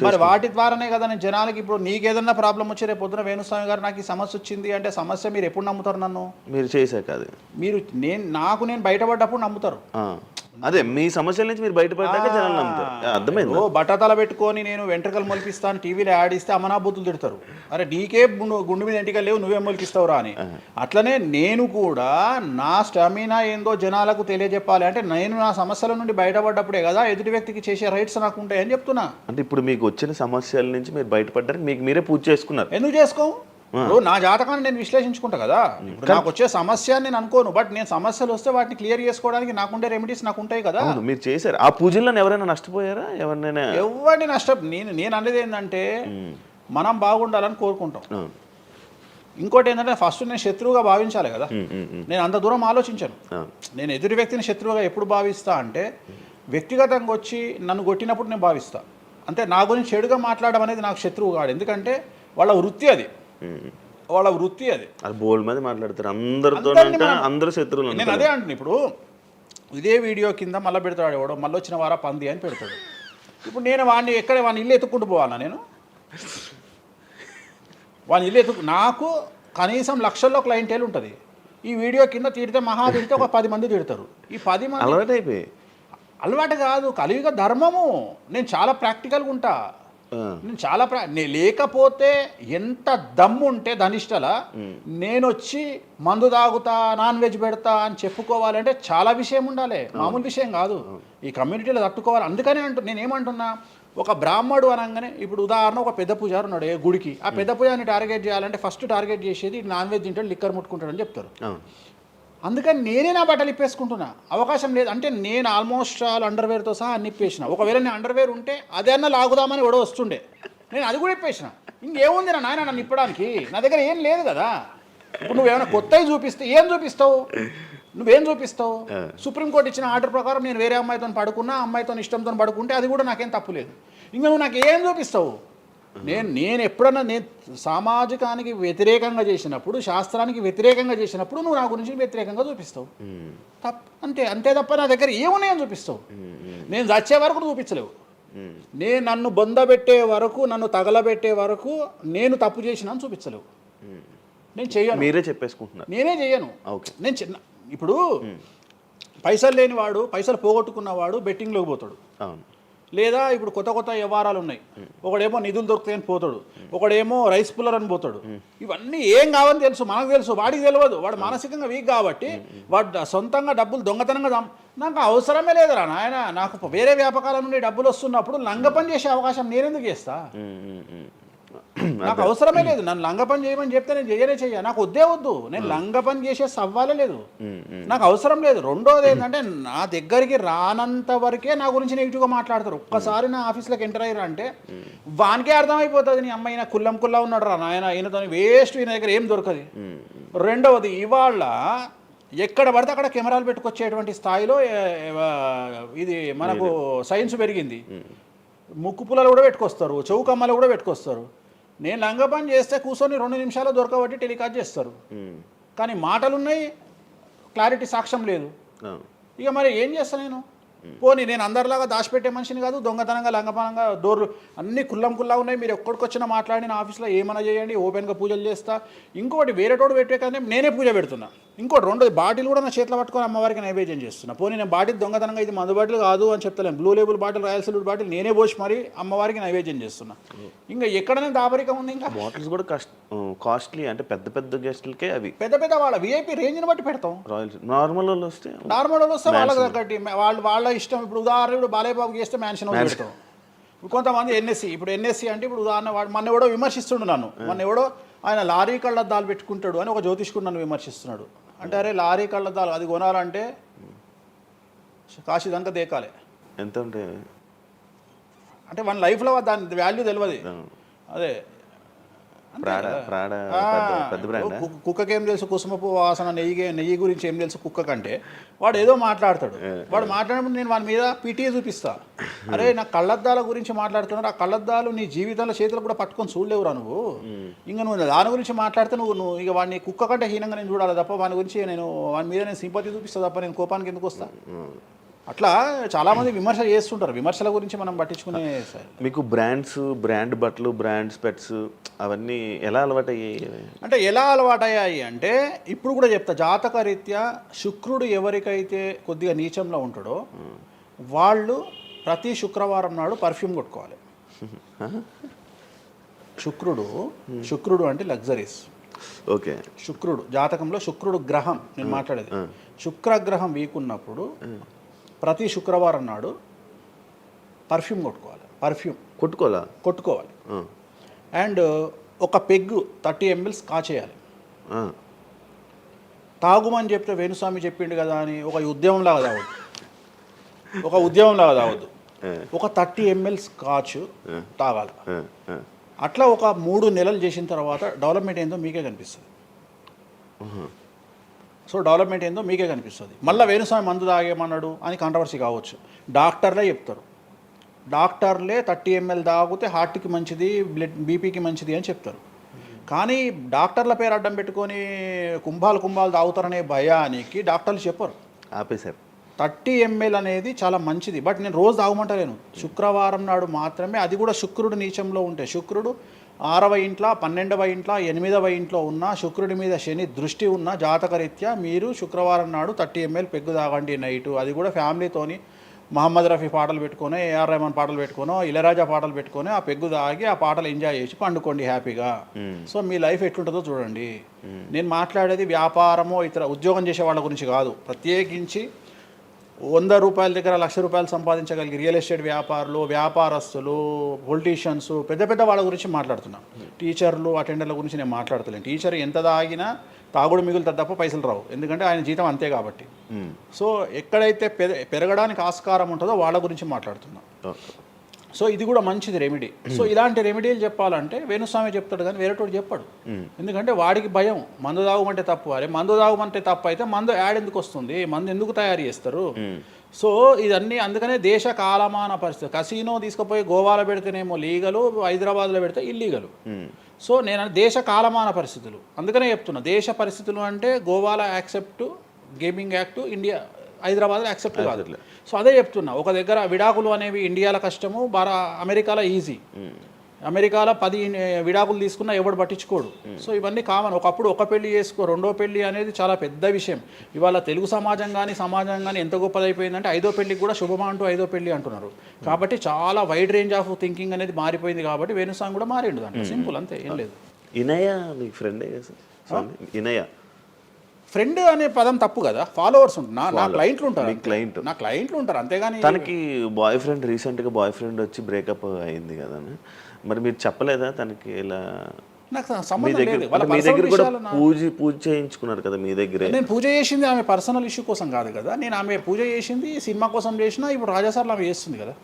మరి వాటి ద్వారానే కదా నేను జనాలకి. ఇప్పుడు నీకేదన్నా ప్రాబ్లం వచ్చి రేపు పొద్దున వేణుస్వామి గారు నాకు ఈ సమస్య వచ్చింది అంటే సమస్య మీరు ఎప్పుడు నమ్ముతారు? నన్ను మీరు చేశాక అది మీరు నేను బయటపడ్డప్పుడు నమ్ముతారు. అదే మీ సమస్యల నుంచి మీరు బయటపడ్డాక జనాలు నమ్ముతారు. అర్థమైంది. బట్టతల పెట్టుకొని నేను వెంట్రుకలు మొలిపిస్తాను టీవీలో యాడ్ ఇస్తే అమనాబూతులు తిడతారు. అరే నీకే గుండు మీద ఎంటికలు లేవు, నువ్వేం మొలిపిస్తావురా అని. అట్లనే నేను కూడా నా స్టామినా ఏందో జనాలకు తెలియజెప్పాలి అంటే నేను నా సమస్యల నుండి బయటపడ్డప్పుడే కదా ఎదుటి వ్యక్తికి చేసే రైట్స్ నాకు ఉంటాయని చెప్తున్నా. అంటే ఇప్పుడు మీకు వచ్చిన సమస్యల నుంచి మీరు బయటపడ్డానికి మీకు మీరే పూజ చేసుకున్నారు. ఎందుకు చేసుకో? నా జాతకాన్ని నేను విశ్లేషించుకుంటా కదా. ఇప్పుడు నాకు వచ్చే సమస్య నేను అనుకోను, బట్ నేను సమస్యలు వస్తే వాటిని క్లియర్ చేసుకోవడానికి నాకుండే రెమెడీస్ నాకు ఉంటాయి కదా. మీరు చేశారు. ఆ పూజల్లో ఎవరైనా నష్టపోయారా? ఎవరిని నేను అనేది ఏంటంటే మనం బాగుండాలని కోరుకుంటాం. ఇంకోటి ఏంటంటే ఫస్ట్ నేను శత్రువుగా భావించాలి కదా. నేను అంత దూరం ఆలోచించాను. నేను ఎదుటి వ్యక్తిని శత్రువుగా ఎప్పుడు భావిస్తా అంటే వ్యక్తిగతంగా వచ్చి నన్ను కొట్టినప్పుడు నేను భావిస్తా. అంటే నా గురించి చెడుగా మాట్లాడడం అనేది నాకు శత్రువు కాదు, ఎందుకంటే వాళ్ళ వృత్తి అది. బోల్డ్ మంది మాట్లాడతారు, అందరూ శత్రువులు. నేను అదే అంటున్నా. ఇప్పుడు ఇదే వీడియో కింద మళ్ళీ పెడతాడు ఎవడో, మళ్ళీ వచ్చిన వారా పంది అని పెడతాడు. ఇప్పుడు నేను వాడిని వాడిని ఇల్లు ఎత్తుక్కుంటూ పోవాలా నేను? వాడిని ఇల్లు నాకు కనీసం లక్షల్లో క్లయింటేల్ ఉంటుంది. ఈ వీడియో కింద తిడితే తిడితే ఒక 10 మంది తిడతారు. ఈ 10 మంది అలవాటు అయిపోయి అలవాటు కాదు, కలియుగ ధర్మము. నేను చాలా ప్రాక్టికల్గా ఉంటా. నేను చాలా లేకపోతే ఎంత దమ్ము ఉంటే ధనిష్టల నేను వచ్చి మందు తాగుతా, నాన్ వెజ్ పెడతా అని చెప్పుకోవాలంటే చాలా విషయం ఉండాలి, మామూలు విషయం కాదు. ఈ కమ్యూనిటీలో తట్టుకోవాలి. అందుకనే నేనేమంటున్నా, ఒక బ్రాహ్మడు అనగానే ఇప్పుడు ఉదాహరణ ఒక పెద్ద పూజారు ఉన్నాడు ఏ గుడికి, ఆ పెద్ద పూజారిని టార్గెట్ చేయాలంటే ఫస్ట్ టార్గెట్ చేసేది నాన్ వెజ్ తింటాడు, లిక్కర్ ముట్టుకుంటాడు అని చెప్తారు. అందుకని నేనే నా బట్టలు ఇప్పేసుకుంటున్నా, అవకాశం లేదు అంటే నేను ఆల్మోస్ట్ అండర్వేర్తో సహా అన్ని ఇప్పేసిన. ఒకవేళ నేను అండర్వేర్ ఉంటే అదే అన్న లాగుదామని ఎవడో వస్తుండే, నేను అది కూడా ఇప్పేసిన. ఇంకేముంది నా నాయన నన్ను ఇప్పడానికి, నా దగ్గర ఏం లేదు కదా. ఇప్పుడు నువ్వేమైనా కొత్తవి చూపిస్తే ఏం చూపిస్తావు, నువ్వేం చూపిస్తావు? సుప్రీంకోర్టు ఇచ్చిన ఆర్డర్ ప్రకారం నేను వేరే అమ్మాయితో పడుకున్నా, అమ్మాయితో ఇష్టంతో పడుకుంటే అది కూడా నాకేం తప్పులేదు. ఇంకా నువ్వు నాకు ఏం చూపిస్తావు? నేను ఎప్పుడన్నా నేను సామాజికానికి వ్యతిరేకంగా చేసినప్పుడు, శాస్త్రానికి వ్యతిరేకంగా చేసినప్పుడు నువ్వు నా గురించి వ్యతిరేకంగా చూపిస్తావు. అంతే తప్ప నా దగ్గర ఏమున్నాయని చూపిస్తావు. నేను చచ్చే వరకు చూపించలేవు. నేను నన్ను బొందబెట్టే వరకు, నన్ను తగలబెట్టే వరకు నేను తప్పు చేసినా అని చూపించలేవు. నేను చెయ్యను. మీరే చెప్పేసుకుంటున్నారు. నేనే చెయ్యను. నేను ఇప్పుడు పైసలు లేనివాడు, పైసలు పోగొట్టుకున్నవాడు బెట్టింగ్లోకి పోతాడు. లేదా ఇప్పుడు కొత్త వ్యవహారాలు ఉన్నాయి, ఒకడేమో నిధులు దొరుకుతాయని పోతాడు, ఒకడేమో రైస్ పుల్లర్ అని పోతాడు. ఇవన్నీ ఏం కావని తెలుసు, మనకు తెలుసు, వాడికి తెలియదు. వాడు మానసికంగా వీక్ కాబట్టి వాడు సొంతంగా డబ్బులు దొంగతనంగా నాకు అవసరమే లేదురా నాయన. నాకు వేరే వ్యాపకాల నుండి డబ్బులు వస్తున్నప్పుడు లంగ పని చేసే అవకాశం నేనెందుకు చేస్తా? నాకు అవసరమే లేదు. నన్ను లంగ పని చేయమని చెప్తే నేను చెయ్య, నాకు వద్దు. నేను లంగ పని చేసే సవ్వాలే లేదు, నాకు అవసరం లేదు. రెండోది ఏంటంటే నా దగ్గరికి రానంత వరకే నా గురించి నెగిటివ్గా మాట్లాడతారు. ఒక్కసారి నా ఆఫీస్లోకి ఎంటర్ అయ్యారు అంటే వానికే అర్థమైపోతుంది, నీ అమ్మాయి నా కుల్లా ఉన్నాడు రా నాయన, ఈయనతో వేస్ట్, ఈయన దగ్గర ఏం దొరకదు. రెండవది, ఇవాళ ఎక్కడ పడితే అక్కడ కెమెరాలు పెట్టుకొచ్చేటువంటి స్థాయిలో ఇది మనకు సైన్స్ పెరిగింది. ముక్కు పుల్లలు కూడా పెట్టుకొస్తారు, చౌకమ్మలు కూడా పెట్టుకొస్తారు. నేను లంగ పని చేస్తే కూర్చొని 2 నిమిషాలు దొరకబట్టి టెలికాస్ట్ చేస్తారు. కానీ మాటలున్నాయి, క్లారిటీ సాక్ష్యం లేదు. ఇక మరి ఏం చేస్తాను నేను? పోనీ నేను అందరిలాగా దాచిపెట్టే మనిషిని కాదు, దొంగతనంగా లంగపనంగా డోర్లు అన్నీ కుల్లా ఉన్నాయి. మీరు ఎక్కడికొచ్చినా మాట్లాడి నా ఆఫీస్లో ఏమైనా చేయండి, ఓపెన్గా పూజలు చేస్తా. ఇంకోటి వేరేటోడు పెట్టే కానీ నేనే పూజ పెడుతున్నా. ఇంకోటి రెండోది, బాటిల్ కూడా నా చేతిలో పట్టుకొని అమ్మవారికి నైవేద్యం చేస్తున్నా. పోనీ నేను బాటిల్ దొంగతనంగా ఇది మందు బాటిల్ కాదు అని చెప్తలేను, Blue Label bottle, Royal Salute bottle నేనే పోసి మరి అమ్మవారికి నైవేద్యం చేస్తున్నా. ఇంకా ఎక్కడనే దాపరికం ఉంది. ఇంకా బాటిల్స్ కూడా కాస్ట్లీ, అంటే పెద్ద గెస్టులకే అవి పెద్ద వాళ్ళ విఐపి రేంజ్ని బట్టి పెడతాం. నార్మల్ వాళ్ళు వస్తే వాళ్ళకి తగ్గట్టి వాళ్ళ ఇష్టం. ఇప్పుడు ఉదాహరణ బాలయ్య బాబుకి చేస్తే మ్యాన్షన్ పెడతాం. కొంతమంది ఎన్ఎస్సి, ఇప్పుడు ఎన్ఎస్సి అంటే ఇప్పుడు ఉదాహరణ మొన్న ఎవడో విమర్శిస్తుండు నన్ను. మొన్న ఎవడో ఆయన లారీ కళ్ళద్దాలు పెట్టుకుంటాడు అని ఒక జ్యోతిష్కుడు నన్ను విమర్శిస్తున్నాడు. అంటే అరే లారీ కళ్ళద్దాలు అది కొనాలంటే కాశీదంతా దేకాలి. ఎంత ఉంటే అంటే మన లైఫ్లో దాని వాల్యూ తెలియదు. అదే కుక్కకి ఏం తెలుసు కుసుమపు వాసన, నెయ్యి గురించి ఏం తెలుసు కుక్క కంటే. వాడు ఏదో మాట్లాడతాడు, వాడు మాట్లాడినప్పుడు నేను వాడి మీద పీటీ చూపిస్తా. అరే నా కళ్ళద్దాల గురించి మాట్లాడుతున్నాడు, ఆ కళ్ళద్దాలు నీ జీవితంలో చేతులు కూడా పట్టుకొని చూడలేవురా నువ్వు. ఇంకా నువ్వు దాని గురించి మాట్లాడితే నువ్వు ఇక వాడిని కుక్క కంటే హీనంగా నేను చూడాలి తప్ప వాని గురించి వాని మీద నేను సింపతి చూపిస్తా తప్ప నేను కోపానికి ఎందుకు వస్తా? అట్లా చాలామంది విమర్శ చేస్తుంటారు. విమర్శల గురించి మనం పట్టించుకునే. మీకు బ్రాండ్ బట్టలు, బ్రాండ్ స్పెట్స్ అవన్నీ ఎలా అలవాటయ్యాయి? అంటే ఎలా అలవాటయ్యాయి అంటే ఇప్పుడు కూడా చెప్తా, జాతక రీత్యా శుక్రుడు ఎవరికైతే కొద్దిగా నీచంలో ఉంటాడో వాళ్ళు ప్రతి శుక్రవారం నాడు పర్ఫ్యూమ్ కొట్టుకోవాలి. శుక్రుడు అంటే లగ్జరీస్. ఓకే, శుక్రుడు జాతకంలో శుక్రుడు గ్రహం నేను మాట్లాడేది. శుక్రగ్రహం వీక్ ఉన్నప్పుడు ప్రతి శుక్రవారం నాడు పర్ఫ్యూమ్ కొట్టుకోవాలి. అండ్ ఒక పెగ్గు 30 ml కాచేయాలి. తాగుమని చెప్తే వేణుస్వామి చెప్పిండు కదా అని ఒక ఉద్యమంలాగా తాగొద్దు. ఒక 30 ml స్కాచ్ తాగాలి. అట్లా ఒక 3 నెలలు చేసిన తర్వాత డెవలప్మెంట్ ఏందో మీకే కనిపిస్తుంది. డెవలప్మెంట్ ఏందో మీకే కనిపిస్తుంది. మళ్ళీ వేణుస్వామి మందు తాగేమన్నాడు అని కాంట్రవర్సీ కావచ్చు. డాక్టర్లే చెప్తారు, డాక్టర్లే 30 ml తాగితే హార్ట్కి మంచిది, బీపీకి మంచిది అని చెప్తారు. కానీ డాక్టర్ల పేరు అడ్డం పెట్టుకొని కుంభాలు తాగుతారనే భయానికి డాక్టర్లు చెప్పరు. ఆపేశారు. 30 ml అనేది చాలా మంచిది. బట్ నేను రోజు తాగమంటలేను. శుక్రవారం నాడు మాత్రమే, అది కూడా శుక్రుడు నీచంలో ఉంటే, శుక్రుడు 6వ ఇంట్లో, 12వ ఇంట్లో, 8వ ఇంట్లో ఉన్న, శుక్రుడి మీద శని దృష్టి ఉన్న జాతకరీత్యా మీరు శుక్రవారం నాడు 30 ml పెగ్గు తాగండి నైటు. అది కూడా ఫ్యామిలీతోని మహమ్మద్ రఫీ పాటలు పెట్టుకొని, ఏఆర్ రెహమాన్ పాటలు పెట్టుకోనో, ఇళయరాజా పాటలు పెట్టుకొని ఆ పెగ్గు తాగి ఆ పాటలు ఎంజాయ్ చేసి పండుకోండి హ్యాపీగా. సో మీ లైఫ్ ఎట్లుంటుందో చూడండి. నేను మాట్లాడేది వ్యాపారమో ఇతర ఉద్యోగం చేసే వాళ్ళ గురించి కాదు. ప్రత్యేకించి 100 రూపాయల దగ్గర 1,00,000 రూపాయలు సంపాదించగలిగి రియల్ ఎస్టేట్ వ్యాపారులు, వ్యాపారస్తులు, పొలిటీషియన్స్, పెద్ద పెద్ద వాళ్ళ గురించి మాట్లాడుతున్నా. టీచర్లు, అటెండర్ల గురించి నేను మాట్లాడతలేను. టీచర్ ఎంత తాగినా తాగుడు మిగులుతుంది తప్ప పైసలు రావు, ఎందుకంటే ఆయన జీతం అంతే కాబట్టి. సో ఎక్కడైతే పెరగడానికి ఆస్కారం ఉంటుందో వాళ్ళ గురించి మాట్లాడుతున్నా. సో ఇది కూడా మంచిది రెమెడీ. సో ఇలాంటి రెమెడీలు చెప్పాలంటే వేణుస్వామి చెప్తాడు కానీ వేరేటోడు చెప్పాడు. ఎందుకంటే వాడికి భయం, మందు తాగమంటే తప్పు. అరే మందు తాగమంటే తప్పు అయితే మందు యాడ్ ఎందుకు వస్తుంది, మందు ఎందుకు తయారు చేస్తారు? సో ఇదన్నీ అందుకనే దేశ కాలమాన పరిస్థితి. కసినో తీసుకుపోయి గోవాలో పెడితేనేమో లీగలు, హైదరాబాద్లో పెడితే ఇల్లీగలు. సో నేను దేశ కాలమాన పరిస్థితులు అందుకనే చెప్తున్నా. దేశ పరిస్థితులు అంటే గోవాలో యాక్సెప్ట్ గేమింగ్ యాక్ట్, ఇండియా హైదరాబాద్లో యాక్సెప్ట్ కాదు. సో అదే చెప్తున్నా. ఒక దగ్గర విడాకులు అనేవి ఇండియాలో కష్టము, అమెరికాలో ఈజీ. అమెరికాలో 10 విడాకులు తీసుకున్నా ఎవడు పట్టించుకోడు. సో ఇవన్నీ కామన్. ఒకప్పుడు ఒక పెళ్లి చేసుకో, రెండో పెళ్లి అనేది చాలా పెద్ద విషయం. ఇవాళ తెలుగు సమాజం కానీ ఎంత గొప్పదైపోయిందంటే 5వ పెళ్లికి కూడా శుభమా అంటూ 5వ పెళ్లి అంటున్నారు. కాబట్టి చాలా వైడ్ రేంజ్ ఆఫ్ థింకింగ్ అనేది మారిపోయింది. కాబట్టి వేణుస్వామి కూడా మారిండు దాంట్లో. సింపుల్, అంతే, ఏం లేదు. ఇనయ మీ ఫ్రెండే సార్? ఇనయ ఫ్రెండ్ అనే పదం తప్పు కదా. ఫాలోవర్స్ ఉంటారు, నా క్లయింట్లు ఉంటారు. నా క్లయింట్లు ఉంటారు, అంతేగాని. తనకి బాయ్ ఫ్రెండ్ రీసెంట్గా బాయ్ ఫ్రెండ్ వచ్చి బ్రేకప్ అయింది కదా, మరి మీరు చెప్పలేదా తనకి? ఇలా నాకు సంబంధం లేదు. మీ దగ్గర కూడా పూజ చేయించుకున్నారు కదా మీ దగ్గర. నేను పూజ చేసింది ఆమె పర్సనల్ ఇష్యూ కోసం కాదు కదా. నేను ఆమె పూజ చేసింది సినిమా కోసం చేసినా. ఇప్పుడు రాజాసార్లు ఆమె చేస్తుంది కదా,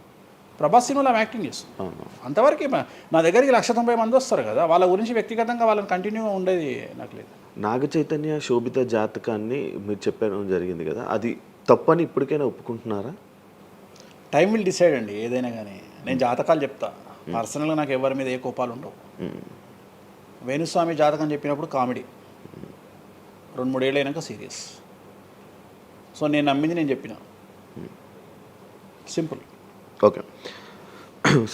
ప్రభాస్ సినిమాలో ఆమె యాక్టింగ్ చేస్తుంది. అంతవరకు నా దగ్గరికి 190 మంది వస్తారు కదా, వాళ్ళ గురించి వ్యక్తిగతంగా వాళ్ళని కంటిన్యూగా ఉండేది నాకు లేదు. నాగ చైతన్య శోభిత జాతకాన్ని మీరు చెప్పడం జరిగింది కదా, అది తప్పని ఇప్పటికైనా ఒప్పుకుంటున్నారా? టైం విల్ డిసైడ్ అండి ఏదైనా కానీ. నేను జాతకాలు చెప్తా, పర్సనల్గా నాకు ఎవరి మీద ఏ కోపాలు ఉండవు. వేణుస్వామి జాతకం చెప్పినప్పుడు కామెడీ, 2-3 ఏళ్ళు అయినాక సీరియస్. సో నేను నమ్మింది నేను చెప్పిన, సింపుల్. ఓకే.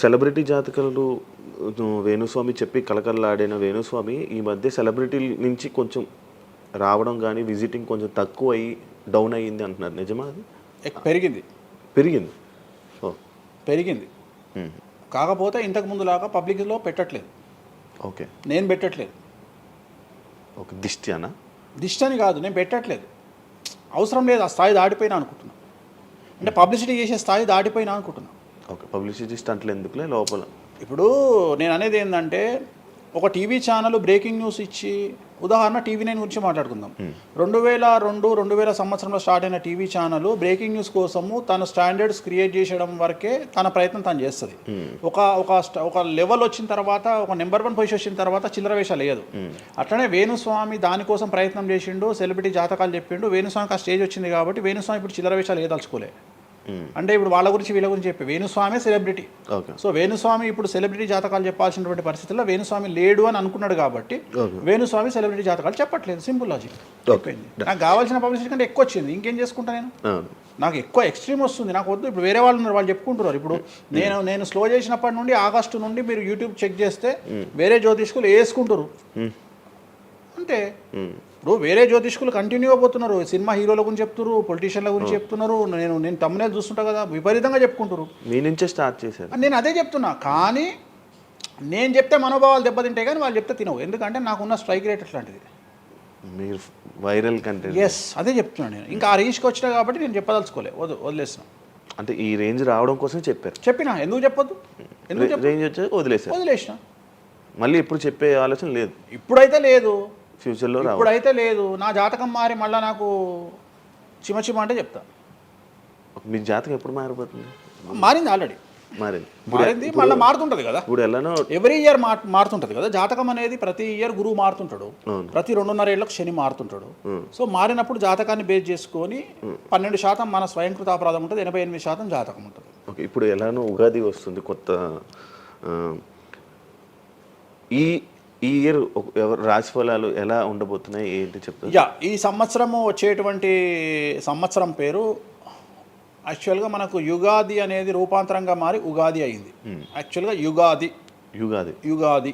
సెలబ్రిటీ జాతకాలు వేణుస్వామి చెప్పి కలకల్లాడిన వేణుస్వామి ఈ మధ్య సెలబ్రిటీల నుంచి కొంచెం రావడం కానీ విజిటింగ్ కొంచెం తక్కువ అయ్యి డౌన్ అయ్యింది అంటున్నారు, నిజమా అది? పెరిగింది. పెరిగింది కాకపోతే ఇంతకు ముందులాగా పబ్లిక్లో పెట్టట్లేదు. ఓకే, నేను పెట్టట్లేదు. ఓకే, దిష్టి అని కాదు, నేను పెట్టట్లేదు. అవసరం లేదు, ఆ స్థాయి దాటిపోయినా అనుకుంటున్నా. అంటే పబ్లిసిటీ చేసే స్థాయి దాటిపోయినా అనుకుంటున్నా. ఓకే, పబ్లిసిటీ స్టంట్లు ఎందుకులే లోపల. ఇప్పుడు నేను అనేది ఏంటంటే, ఒక టీవీ ఛానల్ బ్రేకింగ్ న్యూస్ ఇచ్చి, ఉదాహరణ TV9 గురించి మాట్లాడుకుందాం. 2002-2000 సంవత్సరంలో స్టార్ట్ అయిన టీవీ ఛానల్ బ్రేకింగ్ న్యూస్ కోసము తన స్టాండర్డ్స్ క్రియేట్ చేయడం వరకే తన ప్రయత్నం తను చేస్తుంది. ఒక లెవెల్ వచ్చిన తర్వాత, ఒక నెంబర్ 1 పొజిషన్ వచ్చిన తర్వాత చిల్లర వేషాలు వేయదు. అట్లనే వేణుస్వామి దానికోసం ప్రయత్నం చేసిండు, సెలబ్రిటీ జాతకాలు చెప్పిండు. వేణుస్వామికి ఆ స్టేజ్ వచ్చింది కాబట్టి వేణుస్వామి ఇప్పుడు చిల్లర వేషాలు వేయదలుచుకోలే. అంటే ఇప్పుడు వాళ్ళ గురించి వీళ్ళ గురించి చెప్పి వేణుస్వామి సెలబ్రిటీ. సో వేణుస్వామి ఇప్పుడు సెలబ్రిటీ జాతకాలు చెప్పాల్సినటువంటి పరిస్థితుల్లో వేణుస్వామి లేడు అని అనుకున్నాడు కాబట్టి వేణుస్వామి సెలబ్రిటీ జాతకాలు చెప్పట్లేదు. Simple logic. నాకు కావాల్సిన పబ్లిసిటీ కంటే ఎక్కువ వచ్చింది, ఇంకేం చేసుకుంటా నేను? నాకు ఎక్కువ ఎక్స్ట్రీమ్ వస్తుంది, నాకు వద్దు. ఇప్పుడు వేరే వాళ్ళు ఉన్నారు, వాళ్ళు చెప్పుకుంటున్నారు. ఇప్పుడు నేను స్లో చేసినప్పటి నుండి ఆగస్టు నుండి మీరు యూట్యూబ్ చెక్ చేస్తే వేరే జ్యోతిష్కులు వేసుకుంటారు అంతే. ఇప్పుడు వేరే జ్యోతిష్కులు కంటిన్యూగా పోతున్నారు, సినిమా హీరోల గురించి చెప్తున్నారు, పొలిటీషియన్ల గురించి చెప్తున్నారు. నేను తమ్మునేలు చూస్తుంటా కదా, విపరీతంగా చెప్పుకుంటారు. మీ నుంచే స్టార్ట్ చేశారు. నేను అదే చెప్తున్నా. కానీ నేను చెప్తే మనోభావాలు దెబ్బతింటాయి, కానీ వాళ్ళు చెప్తే తినవు. ఎందుకంటే నాకున్న స్ట్రైక్ రేట్ అట్లాంటిది. మీరు వైరల్ కంటెంట్. ఎస్, అదే చెప్తున్నాను నేను. ఇంకా ఆ రేంజ్కి వచ్చినా కాబట్టి నేను చెప్పదలుచుకోలే, వదిలేసిన. అంటే ఈ రేంజ్ రావడం కోసం చెప్పినా. ఎందుకు చెప్పొద్దు? రేంజ్ వచ్చి వదిలేసిన. మళ్ళీ ఎప్పుడు చెప్పే ఆలోచన లేదు? ఇప్పుడైతే లేదు, ఫ్యూచర్లో ఇప్పుడైతే లేదు. నా జాతకం మారి మళ్ళీ నాకు చిమ అంటే చెప్తా. మీ జాతకం ఎప్పుడు మారిపోతుంది? మారింది, ఆల్రెడీ మారింది, మళ్ళీ మారుతుంటుంది కదా. ఇప్పుడు ఎలానో ఎవ్రీ ఇయర్ మారుతుంటుంది కదా జాతకం అనేది. ప్రతి ఇయర్ గురువు మారుతుంటాడు, ప్రతి 2.5 ఏళ్ళకు శని మారుతుంటాడు. సో మారినప్పుడు జాతకాన్ని బేస్ చేసుకొని 12% మన స్వయంకృత అపరాధం ఉంటుంది, 88% జాతకం ఉంటుంది. ఓకే, ఇప్పుడు ఎలానో ఉగాది వస్తుంది, కొత్త ఈ ఇయర్ రాశి ఫలాలు ఎలా ఉండబోతున్నాయి ఏంటి చెప్తారు? ఈ సంవత్సరము వచ్చేటువంటి సంవత్సరం పేరు యాక్చువల్గా మనకు యుగాది అనేది రూపాంతరంగా మారి ఉగాది అయింది. యాక్చువల్గా యుగాది యుగాది యుగాది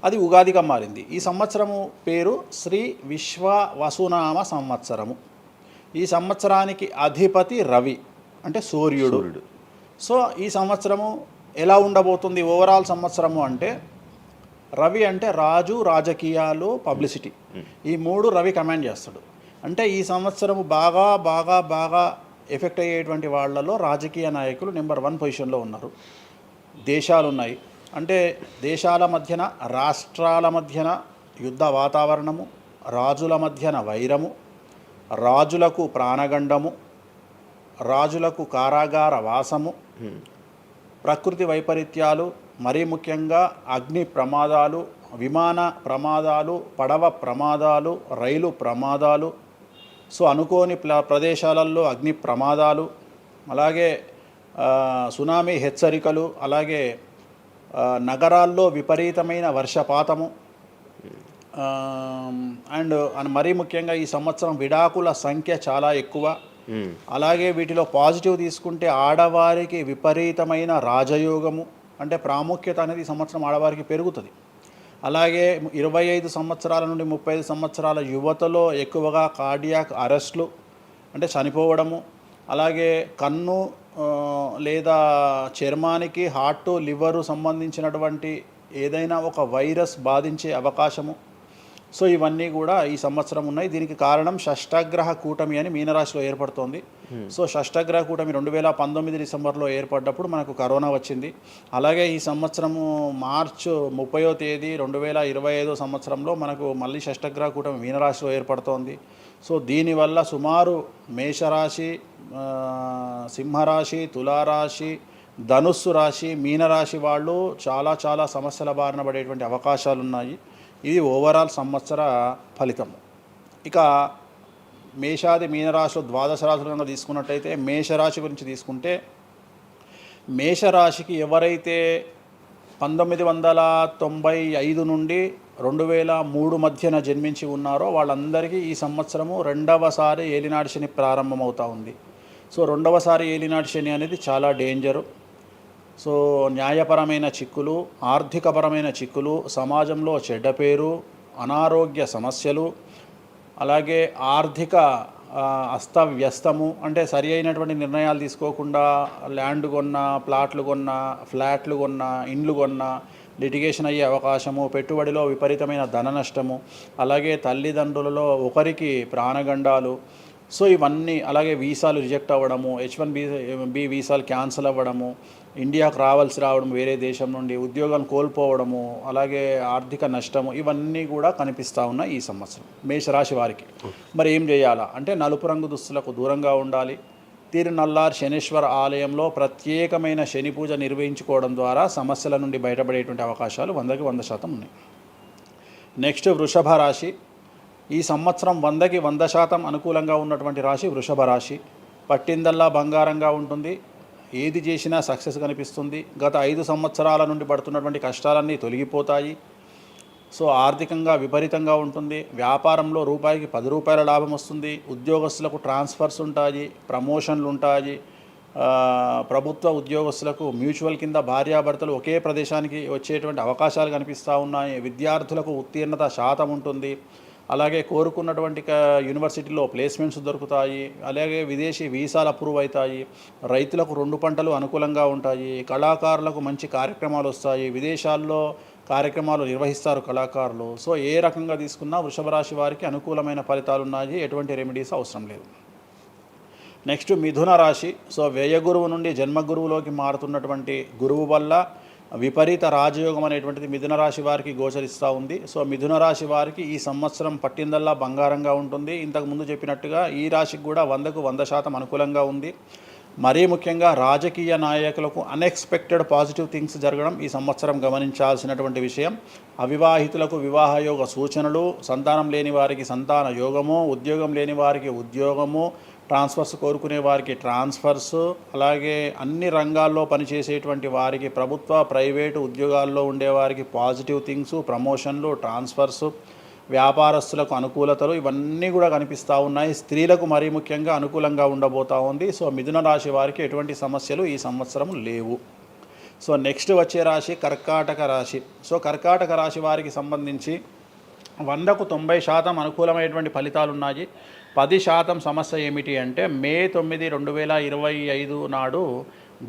అది ఉగాదిగా మారింది. ఈ సంవత్సరము పేరు శ్రీ విశ్వ వసునామ సంవత్సరము. ఈ సంవత్సరానికి అధిపతి రవి అంటే సూర్యుడు. సో ఈ సంవత్సరము ఎలా ఉండబోతుంది ఓవరాల్ సంవత్సరము అంటే, రవి అంటే రాజు, రాజకీయాలు, పబ్లిసిటీ, ఈ మూడు రవి కమాండ్ చేస్తాడు. అంటే ఈ సంవత్సరము బాగా బాగా బాగా ఎఫెక్ట్ అయ్యేటువంటి వాళ్ళలో రాజకీయ నాయకులు నెంబర్ 1 పొజిషన్లో ఉన్నారు. దేశాలు ఉన్నాయి, అంటే దేశాల మధ్యన, రాష్ట్రాల మధ్యన యుద్ధ వాతావరణము, రాజుల మధ్యన వైరము, రాజులకు ప్రాణగండము, రాజులకు కారాగార వాసము, ప్రకృతి వైపరీత్యాలు, మరీ ముఖ్యంగా అగ్ని ప్రమాదాలు, విమాన ప్రమాదాలు, పడవ ప్రమాదాలు, రైలు ప్రమాదాలు, సో అనుకోని ప్రదేశాలలో అగ్ని ప్రమాదాలు, అలాగే సునామీ హెచ్చరికలు, అలాగే నగరాల్లో విపరీతమైన వర్షపాతము, అండ్ మరీ ముఖ్యంగా ఈ సంవత్సరం విడాకుల సంఖ్య చాలా ఎక్కువ. అలాగే వీటిలో పాజిటివ్ తీసుకుంటే ఆడవారికి విపరీతమైన రాజయోగము, అంటే ప్రాముఖ్యత అనేది ఈ సంవత్సరం ఆడవారికి పెరుగుతుంది. అలాగే 25 సంవత్సరాల నుండి 35 సంవత్సరాల యువతలో ఎక్కువగా కార్డియాక్ అరెస్ట్లు అంటే చనిపోవడము, అలాగే కన్ను లేదా చర్మానికి హార్ట్, లివరు సంబంధించినటువంటి ఏదైనా ఒక వైరస్ బాధించే అవకాశము. సో ఇవన్నీ కూడా ఈ సంవత్సరం ఉన్నాయి. దీనికి కారణం షష్టగ్రహ కూటమి అని మీనరాశిలో ఏర్పడుతోంది. సో షష్టగ్రహ కూటమి 2019 డిసెంబర్లో ఏర్పడ్డప్పుడు మనకు కరోనా వచ్చింది. అలాగే ఈ సంవత్సరము మార్చ్ 30వ తేదీ 2025 సంవత్సరంలో మనకు మళ్ళీ షష్టగ్రహ కూటమి మీనరాశిలో ఏర్పడుతోంది. సో దీనివల్ల సుమారు మేషరాశి, సింహరాశి, తులారాశి, ధనుస్సు రాశి, మీనరాశి వాళ్ళు చాలా చాలా సమస్యల బారిన పడేటువంటి అవకాశాలు ఉన్నాయి. ఇది ఓవరాల్ సంవత్సర ఫలితము. ఇక మేషాది మీనరాశిలో ద్వాదశ రాశులు కనుక తీసుకున్నట్టయితే, మేషరాశి గురించి తీసుకుంటే, మేషరాశికి ఎవరైతే 1995 నుండి 2003 మధ్యన జన్మించి ఉన్నారో వాళ్ళందరికీ ఈ సంవత్సరము రెండవసారి ఏలినాటి శని ప్రారంభమవుతూ ఉంది. సో రెండవసారి ఏలినాటి శని అనేది చాలా డేంజరు. సో న్యాయపరమైన చిక్కులు, ఆర్థికపరమైన చిక్కులు, సమాజంలో చెడ్డ పేరు, అనారోగ్య సమస్యలు, అలాగే ఆర్థిక అస్తవ్యస్తము, అంటే సరి అయినటువంటి నిర్ణయాలు తీసుకోకుండా ల్యాండ్ కొన్నా, ప్లాట్లు కొన్నా, ఫ్లాట్లు కొన్నా, ఇండ్లు కొన్నా లిటిగేషన్ అయ్యే అవకాశము, పెట్టుబడిలో విపరీతమైన ధన నష్టము, అలాగే తల్లిదండ్రులలో ఒకరికి ప్రాణగండాలు. సో ఇవన్నీ, అలాగే వీసాలు రిజెక్ట్ అవ్వడము, H1B వీసాలు క్యాన్సిల్ అవ్వడము, ఇండియాకు రావడం వేరే దేశం నుండి, ఉద్యోగం కోల్పోవడము, అలాగే ఆర్థిక నష్టము, ఇవన్నీ కూడా కనిపిస్తూ ఉన్నాయి ఈ సంవత్సరం మేషరాశి వారికి. మరి ఏం చేయాలా అంటే, నలుపు రంగు దుస్తులకు దూరంగా ఉండాలి. తిరునల్లార్ శనీశ్వర ఆలయంలో ప్రత్యేకమైన శని పూజ నిర్వహించుకోవడం ద్వారా సమస్యల నుండి బయటపడేటువంటి అవకాశాలు 100కి 100% ఉన్నాయి. నెక్స్ట్ వృషభ రాశి. ఈ సంవత్సరం 100కి 100% అనుకూలంగా ఉన్నటువంటి రాశి వృషభ రాశి. పట్టిందల్లా బంగారంగా ఉంటుంది, ఏది చేసినా సక్సెస్ కనిపిస్తుంది. గత 5 సంవత్సరాల నుండి పడుతున్నటువంటి కష్టాలన్నీ తొలగిపోతాయి. సో ఆర్థికంగా విపరీతంగా ఉంటుంది. వ్యాపారంలో రూపాయికి 10 రూపాయల లాభం వస్తుంది. ఉద్యోగస్తులకు ట్రాన్స్ఫర్స్ ఉంటాయి, ప్రమోషన్లు ఉంటాయి. ప్రభుత్వ ఉద్యోగస్తులకు మ్యూచువల్ కింద భార్యాభర్తలు ఒకే ప్రదేశానికి వచ్చేటువంటి అవకాశాలు కనిపిస్తూ ఉన్నాయి. విద్యార్థులకు ఉత్తీర్ణత శాతం ఉంటుంది. అలాగే కోరుకున్నటువంటి యూనివర్సిటీలో ప్లేస్మెంట్స్ దొరుకుతాయి. అలాగే విదేశీ వీసాలు అప్రూవ్ అవుతాయి. రైతులకు 2 పంటలు అనుకూలంగా ఉంటాయి. కళాకారులకు మంచి కార్యక్రమాలు వస్తాయి. విదేశాల్లో కార్యక్రమాలు నిర్వహిస్తారు కళాకారులు. సో ఏ రకంగా తీసుకున్నా వృషభ రాశి వారికి అనుకూలమైన ఫలితాలు ఉన్నాయి, ఎటువంటి రెమెడీస్ అవసరం లేదు. నెక్స్ట్ మిథున రాశి. సో వ్యయ గురువు నుండి జన్మ గురువులోకి మారుతున్నటువంటి గురువు వల్ల విపరీత రాజయోగం అనేటువంటిది మిథున రాశి వారికి గోచరిస్తూ ఉంది. సో మిథున రాశి వారికి ఈ సంవత్సరం పట్టిందల్లా బంగారంగా ఉంటుంది. ఇంతకుముందు చెప్పినట్టుగా ఈ రాశికి కూడా 100కు 100% అనుకూలంగా ఉంది. మరీ ముఖ్యంగా రాజకీయ నాయకులకు అన్ఎక్స్పెక్టెడ్ పాజిటివ్ థింగ్స్ జరగడం ఈ సంవత్సరం గమనించాల్సినటువంటి విషయం. అవివాహితులకు వివాహయోగ సూచనలు, సంతానం లేని వారికి సంతాన యోగము, ఉద్యోగం లేని వారికి ఉద్యోగము, ట్రాన్స్ఫర్స్ కోరుకునే వారికి ట్రాన్స్ఫర్స్, అలాగే అన్ని రంగాల్లో పనిచేసేటువంటి వారికి, ప్రభుత్వ ప్రైవేటు ఉద్యోగాల్లో ఉండేవారికి పాజిటివ్ థింగ్స్, ప్రమోషన్లు, ట్రాన్స్ఫర్స్, వ్యాపారస్తులకు అనుకూలతలు ఇవన్నీ కూడా కనిపిస్తూ ఉన్నాయి. స్త్రీలకు మరీ ముఖ్యంగా అనుకూలంగా ఉండబోతూ ఉంది. సో మిథున రాశి వారికి ఎటువంటి సమస్యలు ఈ సంవత్సరం లేవు. సో నెక్స్ట్ వచ్చే రాశి కర్కాటక రాశి. సో కర్కాటక రాశి వారికి సంబంధించి 100కు 90% అనుకూలమైనటువంటి ఫలితాలు ఉన్నాయి. 10% సమస్య ఏమిటి అంటే మే 9, 2025 నాడు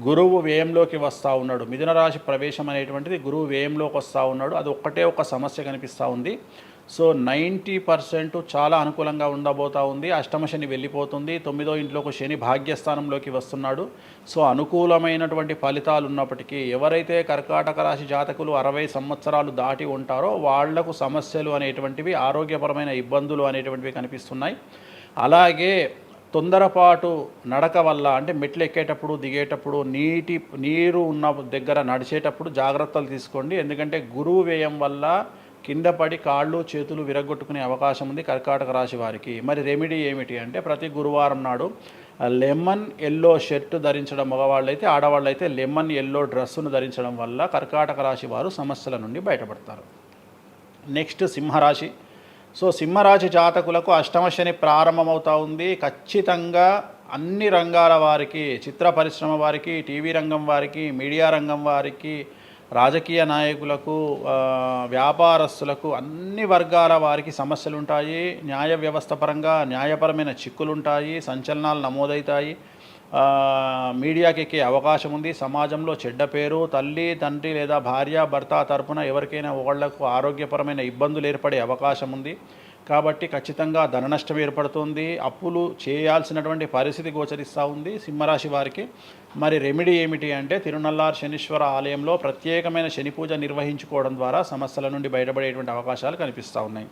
గురువు వ్యయంలోకి వస్తూ ఉన్నాడు. మిథున రాశి ప్రవేశం అనేటువంటిది గురువు వ్యయంలోకి వస్తూ ఉన్నాడు. అది ఒక సమస్య కనిపిస్తూ ఉంది. సో 90% చాలా అనుకూలంగా ఉండబోతూ ఉంది. అష్టమ శని వెళ్ళిపోతుంది. 9వ ఇంట్లోకి శని భాగ్యస్థానంలోకి వస్తున్నాడు. సో అనుకూలమైనటువంటి ఫలితాలు ఉన్నప్పటికీ ఎవరైతే కర్కాటక రాశి జాతకులు 60 సంవత్సరాలు దాటి ఉంటారో వాళ్లకు సమస్యలు అనేటువంటివి, ఆరోగ్యపరమైన ఇబ్బందులు అనేటువంటివి కనిపిస్తున్నాయి. అలాగే తొందరపాటు నడక వల్ల, అంటే మెట్లు ఎక్కేటప్పుడు దిగేటప్పుడు నీరు ఉన్న దగ్గర నడిచేటప్పుడు జాగ్రత్తలు తీసుకోండి. ఎందుకంటే గురువు వ్యయం వల్ల కింద పడి కాళ్ళు చేతులు విరగొట్టుకునే అవకాశం ఉంది కర్కాటక రాశి వారికి. మరి రెమెడీ ఏమిటి అంటే ప్రతి గురువారం నాడు లెమన్ ఎల్లో షర్ట్ ధరించడం మగవాళ్ళైతే, ఆడవాళ్ళైతే లెమన్ ఎల్లో డ్రెస్సును ధరించడం వల్ల కర్కాటక రాశి వారు సమస్యల నుండి బయటపడతారు. నెక్స్ట్ సింహరాశి. సో సింహరాశి జాతకులకు అష్టమ శని ప్రారంభమవుతూ ఉంది. ఖచ్చితంగా అన్ని రంగాల వారికి, చిత్ర పరిశ్రమ వారికి, టీవీ రంగం వారికి, మీడియా రంగం వారికి, రాజకీయ నాయకులకు, వ్యాపారస్తులకు, అన్ని వర్గాల వారికి సమస్యలు ఉంటాయి. న్యాయ వ్యవస్థ పరంగా న్యాయపరమైన చిక్కులుంటాయి, సంచలనాలు నమోదవుతాయి. మీడియాకి ఎక్కే అవకాశం ఉంది. సమాజంలో చెడ్డ పేరు, తల్లి తండ్రి లేదా భార్య భర్త తరపున ఎవరికైనా ఒకళ్లకు ఆరోగ్యపరమైన ఇబ్బందులు ఏర్పడే అవకాశం ఉంది. కాబట్టి ఖచ్చితంగా ధన నష్టం ఏర్పడుతుంది. అప్పులు చేయాల్సినటువంటి పరిస్థితి గోచరిస్తూ ఉంది సింహరాశి వారికి. మరి రెమెడీ ఏమిటి అంటే తిరునల్లార్ శనీశ్వర ఆలయంలో ప్రత్యేకమైన శని పూజ నిర్వహించుకోవడం ద్వారా సమస్యల నుండి బయటపడేటువంటి అవకాశాలు కనిపిస్తూ ఉన్నాయి.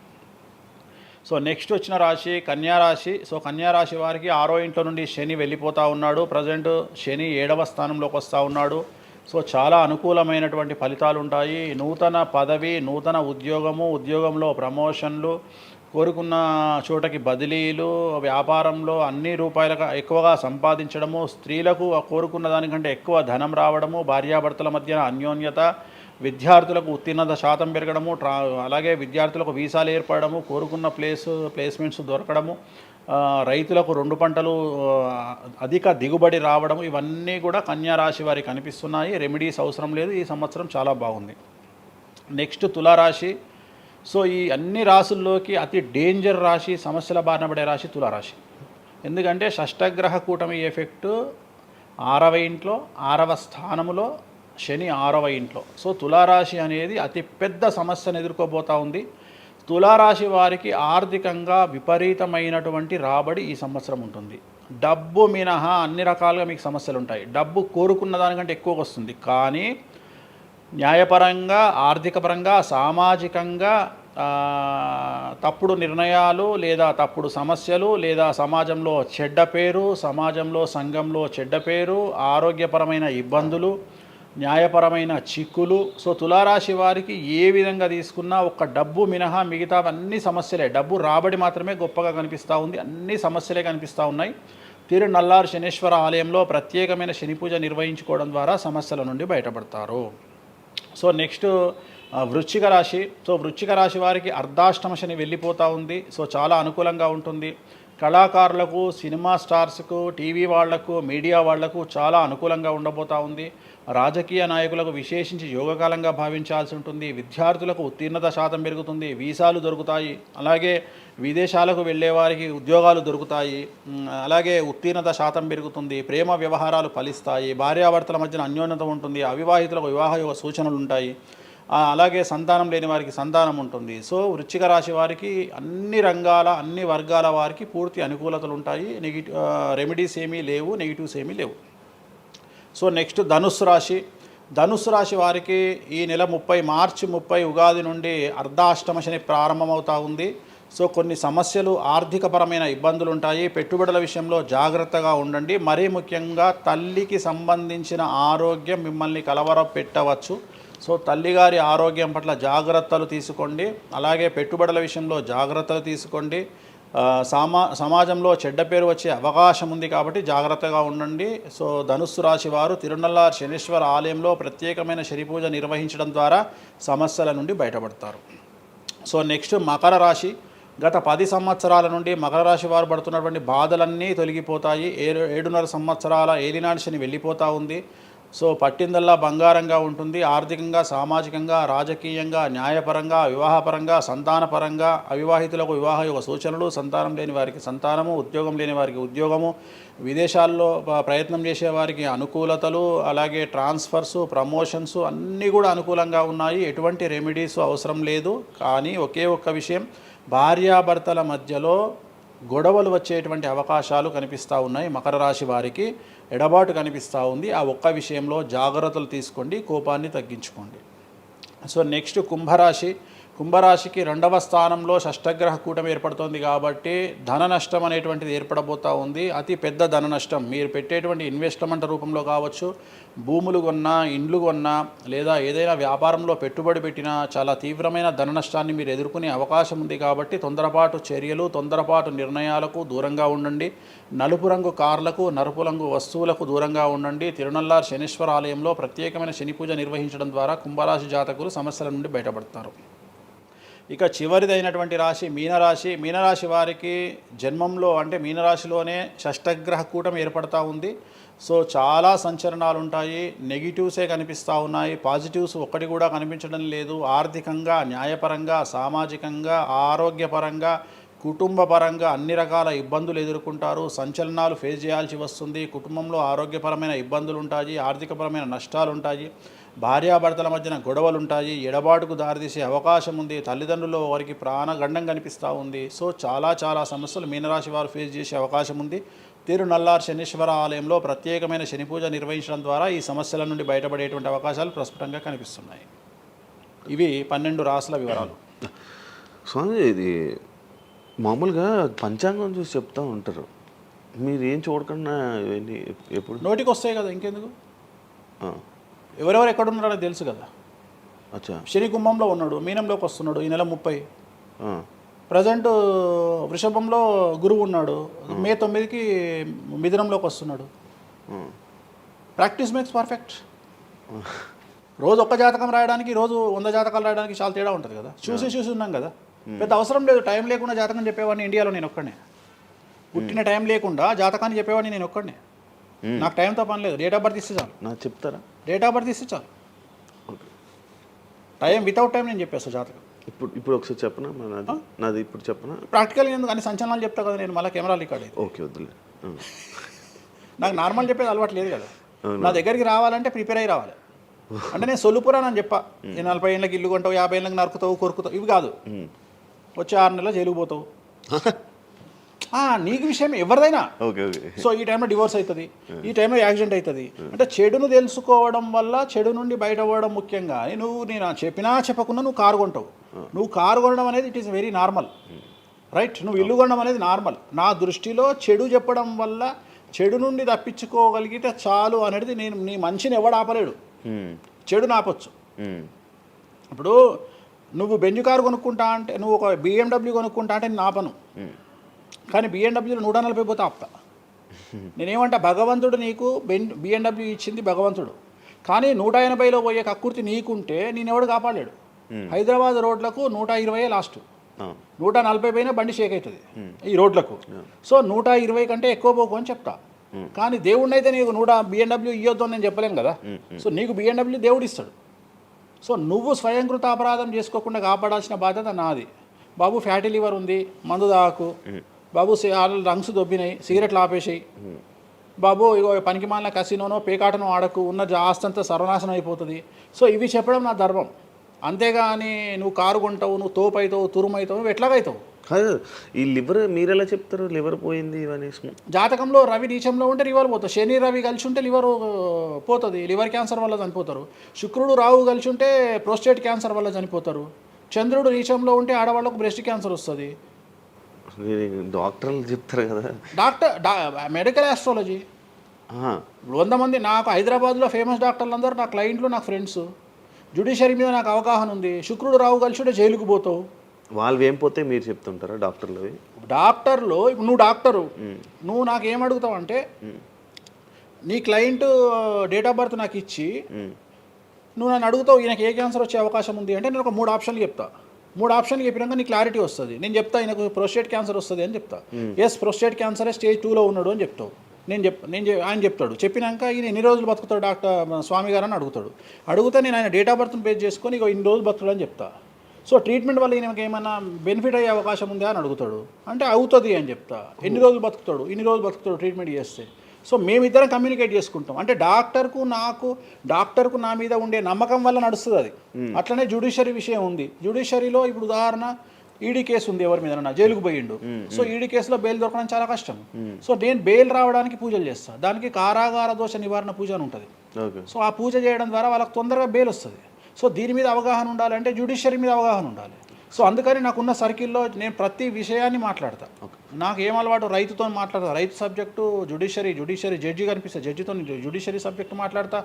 సో నెక్స్ట్ వచ్చిన రాశి కన్యారాశి. సో కన్యారాశి వారికి 6వ ఇంట్లో నుండి శని వెళ్ళిపోతూ ఉన్నాడు. ప్రజెంట్ శని 7వ స్థానంలోకి వస్తూ ఉన్నాడు. సో చాలా అనుకూలమైనటువంటి ఫలితాలు ఉంటాయి. నూతన పదవి, నూతన ఉద్యోగంలో ప్రమోషన్లు, కోరుకున్న చోటకి బదిలీలు, వ్యాపారంలో అన్ని రూపాయలకు ఎక్కువగా సంపాదించడము, స్త్రీలకు కోరుకున్న దానికంటే ఎక్కువ ధనం రావడము, భార్యాభర్తల మధ్య అన్యోన్యత, విద్యార్థులకు ఉత్తీర్ణత శాతం పెరగడము, అలాగే విద్యార్థులకు వీసాలు ఏర్పడము, కోరుకున్న ప్లేస్మెంట్స్ దొరకడము, రైతులకు 2 పంటలు అధిక దిగుబడి రావడము, ఇవన్నీ కూడా కన్యా రాశి వారికి కనిపిస్తున్నాయి. రెమెడీస్ అవసరం లేదు. ఈ సంవత్సరం చాలా బాగుంది. నెక్స్ట్ తులారాశి. సో ఈ అన్ని రాశుల్లోకి అతి డేంజర్ రాశి, సమస్యల బారిన పడే రాశి తులారాశి. ఎందుకంటే షష్టగ్రహ కూటమి ఎఫెక్టు 6వ ఇంట్లో, 6వ స్థానములో శని 6వ ఇంట్లో. సో తులారాశి అనేది అతి పెద్ద సమస్యను ఎదుర్కోబోతూ ఉంది. తులారాశి వారికి ఆర్థికంగా విపరీతమైనటువంటి రాబడి ఈ సంవత్సరం ఉంటుంది. డబ్బు మినహా అన్ని రకాలుగా మీకు సమస్యలు ఉంటాయి. డబ్బు కోరుకున్న దానికంటే ఎక్కువగా వస్తుంది, కానీ న్యాయపరంగా, ఆర్థిక పరంగా, సామాజికంగా తప్పుడు నిర్ణయాలు లేదా తప్పుడు సమస్యలు లేదా సమాజంలో చెడ్డ పేరు, సమాజంలో సంఘంలో చెడ్డ పేరు, ఆరోగ్యపరమైన ఇబ్బందులు, న్యాయపరమైన చిక్కులు. సో తులారాశి వారికి ఏ విధంగా తీసుకున్నా ఒక్క డబ్బు మినహా మిగతా అన్ని సమస్యలే. డబ్బు రాబడి మాత్రమే గొప్పగా కనిపిస్తూ ఉంది, అన్ని సమస్యలే కనిపిస్తూ ఉన్నాయి. తిరునల్లార్ శనీశ్వర ఆలయంలో ప్రత్యేకమైన శని పూజ నిర్వహించుకోవడం ద్వారా సమస్యల నుండి బయటపడతారు. సో నెక్స్ట్ వృశ్చిక రాశి. సో వృశ్చిక రాశి వారికి అర్ధాష్టమ శని వెళ్ళిపోతూ ఉంది. సో చాలా అనుకూలంగా ఉంటుంది. కళాకారులకు, సినిమా స్టార్స్కు, టీవీ వాళ్లకు, మీడియా వాళ్లకు చాలా అనుకూలంగా ఉండబోతూ ఉంది. రాజకీయ నాయకులకు విశేషించి యోగకాలంగా భావించాల్సి ఉంటుంది. విద్యార్థులకు ఉత్తీర్ణత శాతం పెరుగుతుంది, వీసాలు దొరుకుతాయి. అలాగే విదేశాలకు వెళ్ళే వారికి ఉద్యోగాలు దొరుకుతాయి. అలాగే ఉత్తీర్ణత శాతం పెరుగుతుంది. ప్రేమ వ్యవహారాలు ఫలిస్తాయి. భార్యాభర్తల మధ్యన అన్యోన్యత ఉంటుంది. అవివాహితులకు వివాహ సూచనలు ఉంటాయి. అలాగే సంతానం లేని వారికి సంతానం ఉంటుంది. సో వృశ్చిక రాశి వారికి అన్ని రంగాల, అన్ని వర్గాల వారికి పూర్తి అనుకూలతలు ఉంటాయి. రెమెడీస్ ఏమీ లేవు, నెగిటివ్స్ ఏమీ లేవు. సో నెక్స్ట్ ధనుస్సు రాశి. ధనుస్సు రాశి వారికి ఈ నెల మార్చి 30 ఉగాది నుండి అర్ధాష్టమ శని ప్రారంభమవుతూ ఉంది. సో కొన్ని సమస్యలు, ఆర్థికపరమైన ఇబ్బందులు ఉంటాయి. పెట్టుబడుల విషయంలో జాగ్రత్తగా ఉండండి. మరీ ముఖ్యంగా తల్లికి సంబంధించిన ఆరోగ్యం మిమ్మల్ని కలవరపెట్టవచ్చు. సో తల్లిగారి ఆరోగ్యం పట్ల జాగ్రత్తలు తీసుకోండి. అలాగే పెట్టుబడుల విషయంలో జాగ్రత్తలు తీసుకోండి. సమాజంలో చెడ్డ పేరు వచ్చే అవకాశం ఉంది కాబట్టి జాగ్రత్తగా ఉండండి. సో ధనుస్సు రాశి వారు తిరునల్లార్ శనీశ్వర ఆలయంలో ప్రత్యేకమైన శని పూజ నిర్వహించడం ద్వారా సమస్యల నుండి బయటపడతారు. సో నెక్స్ట్ మకర రాశి. గత 10 సంవత్సరాల నుండి మకర రాశి వారు పడుతున్నటువంటి బాధలన్నీ తొలగిపోతాయి. 7.5 సంవత్సరాల ఏలినాటి శని వెళ్ళిపోతూ ఉంది. సో పట్టిందల్లా బంగారంగా ఉంటుంది. ఆర్థికంగా, సామాజికంగా, రాజకీయంగా, న్యాయపరంగా, వివాహపరంగా, సంతానపరంగా, అవివాహితులకు వివాహ యొక్క సూచనలు, సంతానం లేని వారికి సంతానము, ఉద్యోగం లేని వారికి ఉద్యోగము, విదేశాల్లో ప్రయత్నం చేసే వారికి అనుకూలతలు, అలాగే ట్రాన్స్ఫర్సు, ప్రమోషన్స్ అన్నీ కూడా అనుకూలంగా ఉన్నాయి. ఎటువంటి రెమెడీస్ అవసరం లేదు. కానీ ఒకే ఒక్క విషయం, భార్యాభర్తల మధ్యలో గొడవలు వచ్చేటువంటి అవకాశాలు కనిపిస్తూ ఉన్నాయి. మకర రాశి వారికి ఎడబాటు కనిపిస్తూ ఉంది. ఆ ఒక్క విషయంలో జాగ్రత్తలు తీసుకోండి, కోపాన్ని తగ్గించుకోండి. సో నెక్స్ట్ కుంభరాశి. కుంభరాశికి 2వ స్థానంలో షష్టగ్రహ కూటమి ఏర్పడుతుంది కాబట్టి ధన నష్టం అనేటువంటిది ఏర్పడబోతూ ఉంది. అతి పెద్ద ధన నష్టం మీరు పెట్టేటువంటి ఇన్వెస్ట్మెంట్ రూపంలో కావచ్చు, భూములు కొన్నా, ఇండ్లు కొన్నా, లేదా ఏదైనా వ్యాపారంలో పెట్టుబడి పెట్టినా చాలా తీవ్రమైన ధన నష్టాన్ని మీరు ఎదుర్కొనే అవకాశం ఉంది. కాబట్టి తొందరపాటు చర్యలు, తొందరపాటు నిర్ణయాలకు దూరంగా ఉండండి. నలుపు రంగు కార్లకు, నలుపు రంగు వస్తువులకు దూరంగా ఉండండి. తిరునల్లార్ శనీశ్వర ఆలయంలో ప్రత్యేకమైన శని పూజ నిర్వహించడం ద్వారా కుంభరాశి జాతకులు సమస్యల నుండి బయటపడతారు. ఇక చివరిదైనటువంటి రాశి మీనరాశి. మీనరాశి వారికి జన్మంలో అంటే మీనరాశిలోనే షష్టగ్రహ కూటమి ఏర్పడతా ఉంది. సో చాలా సంచలనాలు ఉంటాయి. నెగిటివ్సే కనిపిస్తూ ఉన్నాయి, పాజిటివ్స్ ఒక్కటి కూడా కనిపించడం లేదు. ఆర్థికంగా, న్యాయపరంగా, సామాజికంగా, ఆరోగ్యపరంగా, కుటుంబపరంగా అన్ని రకాల ఇబ్బందులు ఎదుర్కొంటారు. సంచలనాలు ఫేస్ చేయాల్సి వస్తుంది. కుటుంబంలో ఆరోగ్యపరమైన ఇబ్బందులు ఉంటాయి, ఆర్థికపరమైన నష్టాలు ఉంటాయి, భార్యాభర్తల మధ్యన గొడవలు ఉంటాయి, ఎడబాటుకు దారితీసే అవకాశం ఉంది. తల్లిదండ్రుల్లో వారికి ప్రాణగండం కనిపిస్తూ ఉంది. సో చాలా సమస్యలు మీనరాశి వారు ఫేస్ చేసే అవకాశం ఉంది. తిరునల్లార్ శనీశ్వర ఆలయంలో ప్రత్యేకమైన శని పూజ నిర్వహించడం ద్వారా ఈ సమస్యల నుండి బయటపడేటువంటి అవకాశాలు ప్రస్ఫుటంగా కనిపిస్తున్నాయి. ఇవి 12 రాశుల వివరాలు. స్వామి, ఇది మామూలుగా పంచాంగం చూసి చెప్తూ ఉంటారు, మీరు ఏం చూడకుండా ఇవన్నీ ఎప్పుడు నోటికి వస్తాయి కదా, ఇంకెందుకు? ఎవరెవరు ఎక్కడున్నారో తెలుసు కదా. అచ్చా. శని కుంభంలో ఉన్నాడు, మీనంలోకి వస్తున్నాడు ఈ నెల 30. ప్రజెంట్ వృషభంలో గురువు ఉన్నాడు, మే 9కి మిథునంలోకి వస్తున్నాడు. Practice makes perfect. రోజు ఒక్క జాతకం రాయడానికి, రోజు 100 జాతకాలు రాయడానికి చాలా తేడా ఉంటుంది కదా. చూసి ఉన్నాం కదా, పెద్ద అవసరం లేదు. టైం లేకుండా జాతకం చెప్పేవాడిని ఇండియాలో నేను ఒక్కడనే. పుట్టిన టైం లేకుండా జాతకాన్ని చెప్పేవాడిని నేను ఒక్కడనే. నాకు టైంతో పని లేదు. డేట్ ఆఫ్ బర్త్ ఇస్తే చాలు. నాకు చెప్తారా? డేట్ ఆఫ్ బర్త్ ఇస్తే చాలు. టైం వితౌట్ టైం నేను చెప్పేస్తాను జాతకం. ఇప్పుడు ఒకసారి చెప్పనా? నాది ఇప్పుడు చెప్పనా? ప్రాక్టికల్ ఎందుకు అన్ని సంచలనాలు చెప్తా కదా నేను, మళ్ళీ కెమెరా రికార్డ్ అయితే. ఓకే, వద్దులే. నాకు నార్మల్ చెప్పేది అలవాటు లేదు కదా. నా దగ్గరికి రావాలంటే ప్రిపేర్ అయ్యి రావాలి. అంటే నేను సొల్లుపురానని చెప్పా, 40 ఏళ్ళకి ఇల్లు కొంటావు, 50 ఏళ్ళకి నరుకుతావు, కొరుకుతావు, ఇవి కాదు. వచ్చే 6 నెలలు జైలుకు పోతావు. నీకు విషయం ఎవరిదైనా. సో ఈ టైంలో డివోర్స్ అవుతుంది, ఈ టైంలో యాక్సిడెంట్ అవుతుంది. అంటే చెడును తెలుసుకోవడం వల్ల చెడు నుండి బయటపడడం ముఖ్యంగా. నేను చెప్పినా చెప్పకుండా నువ్వు కారు కొంటావు. నువ్వు కారు కొనడం అనేది it is very normal, right? నువ్వు ఇల్లు కొనడం అనేది నార్మల్. నా దృష్టిలో చెడు చెప్పడం వల్ల చెడు నుండి తప్పించుకోగలిగితే చాలు అనేది. నేను నీ మంచిని ఎవడు ఆపలేడు, చెడు ఆపొచ్చు. ఇప్పుడు నువ్వు బెంజ్ కారు కొనుక్కుంటా అంటే, నువ్వు ఒక BMW కొనుక్కుంటా అంటే నేను ఆపను. కానీ BMW 140 పోతే ఆపుతా. నేనేమంటా, భగవంతుడు నీకు BMW ఇచ్చింది భగవంతుడు, కానీ 180లో పోయే కక్కుర్తి నీకుంటే నేను ఎవడు కాపాడాడు. హైదరాబాద్ రోడ్లకు 120 లాస్ట్, 140 పైన బండి షేక్ అవుతుంది ఈ రోడ్లకు. సో 120 కంటే ఎక్కువ పోకు అని చెప్తా. కానీ దేవుడిని అయితే నీకు BMW ఇవ్వద్దు అని నేను చెప్పలేను కదా. సో నీకు BMW దేవుడు ఇస్తాడు. సో నువ్వు స్వయంకృత అపరాధం చేసుకోకుండా కాపాడాల్సిన బాధ్యత నాది. బాబు ఫ్యాటీ లివర్ ఉంది, మందు దాకు. బాబు రంగ్స్ దొబ్బినాయి, సిగరెట్లు ఆపేసాయి. బాబు ఇగో పనికి మాలిన కసినోనో పేకాటనో ఆడకు, ఉన్న ఆస్తంతా సర్వనాశనం అయిపోతుంది. సో ఇవి చెప్పడం నా ధర్మం. అంతేగాని నువ్వు కారు కొంటావు, నువ్వు తోపైతావు, తురుమైతావు, నువ్వు ఎట్లాగైతావు. ఈ లివర్ మీరు ఎలా చెప్తారు? లివర్ పోయింది ఇవన్నీ జాతకంలో రవి నీచంలో ఉంటే లివర్ పోతుంది. శని రవి కలిసి ఉంటే లివర్ పోతుంది, లివర్ క్యాన్సర్ వల్ల చనిపోతారు. శుక్రుడు రాహు కలిసి ఉంటే ప్రోస్టేట్ క్యాన్సర్ వల్ల చనిపోతారు. చంద్రుడు నీచంలో ఉంటే ఆడవాళ్ళకు బ్రెస్ట్ క్యాన్సర్ వస్తుంది. డాక్టర్లు చెప్తారు కదా. Medical astrology. 100 మంది నాకు హైదరాబాద్లో ఫేమస్ డాక్టర్లు అందరూ నా క్లయింట్లు, నాకు ఫ్రెండ్స్. జ్యుడిషియరీ మీద నాకు అవగాహన ఉంది. శుక్రుడు రాహు కలిసి ఉంటే జైలుకు పోతావు. వాళ్ళు ఏం పోతే మీరు చెప్తుంటారా డాక్టర్లు? డాక్టర్లు ఇప్పుడు నువ్వు డాక్టరు, నువ్వు నాకు ఏం అడుగుతావు అంటే, నీ క్లయింట్ డేట్ ఆఫ్ బర్త్ నాకు ఇచ్చి నువ్వు నన్ను అడుగుతావు ఈయనకి ఏ క్యాన్సర్ వచ్చే అవకాశం ఉంది అంటే, నేను ఒక 3 ఆప్షన్లు చెప్తా. 3 ఆప్షన్లు చెప్పినాక నీకు క్లారిటీ వస్తుంది. నేను చెప్తా ఆయనకు ప్రోస్టేట్ క్యాన్సర్ వస్తుంది అని చెప్తా. ఎస్ ప్రోస్టేట్ క్యాన్సరే స్టేజ్ 2లో ఉన్నాడు అని చెప్తావు. ఆయన చెప్తాడు. చెప్పినాక ఈయన ఎన్ని రోజులు బతుకుతాడు డాక్టర్ స్వామి గారు అని అడిగితే నేను ఆయన డేట్ ఆఫ్ బర్త్ని బేస్ చేసుకొని ఇక ఇన్ని రోజులు బతుకుతాడు అని చెప్తా. సో ట్రీట్మెంట్ వల్ల ఈయనకి ఏమైనా బెనిఫిట్ అయ్యే అవకాశం ఉందా అని అడుగుతాడు. అంటే అవుతుంది అని చెప్తా. ఎన్ని రోజులు బతుకుతాడు, ఇన్ని రోజులు బతుకుతాడు ట్రీట్మెంట్ చేస్తే. సో మేమిద్దరం కమ్యూనికేట్ చేసుకుంటాం. అంటే డాక్టర్కు నా మీద ఉండే నమ్మకం వల్ల నడుస్తుంది అది. అట్లనే జ్యుడిషియరీ విషయం ఉంది. జ్యుడిషియరీలో ఇప్పుడు ఉదాహరణ ఈడీ కేసు ఉంది, ఎవరి మీద జైలుకు పోయిండు. సో ఈడీ కేసులో బెయిల్ దొరకడం చాలా కష్టం. సో నేను బెయిల్ రావడానికి పూజలు చేస్తాను. దానికి కారాగార దోష నివారణ పూజ అని ఉంటుంది. సో ఆ పూజ చేయడం ద్వారా వాళ్ళకి తొందరగా బెయిల్ వస్తుంది. సో దీని మీద అవగాహన ఉండాలంటే జ్యుడిషియరీ మీద అవగాహన ఉండాలి. సో అందుకని నాకున్న సర్కిల్లో నేను ప్రతి విషయాన్ని మాట్లాడతా. నాకు ఏం అలవాటు, రైతుతో మాట్లాడతా. రైతు సబ్జెక్టు జుడిషియరీ జడ్జి కనిపిస్తే జడ్జితో జుడిషియరీ సబ్జెక్టు మాట్లాడతా.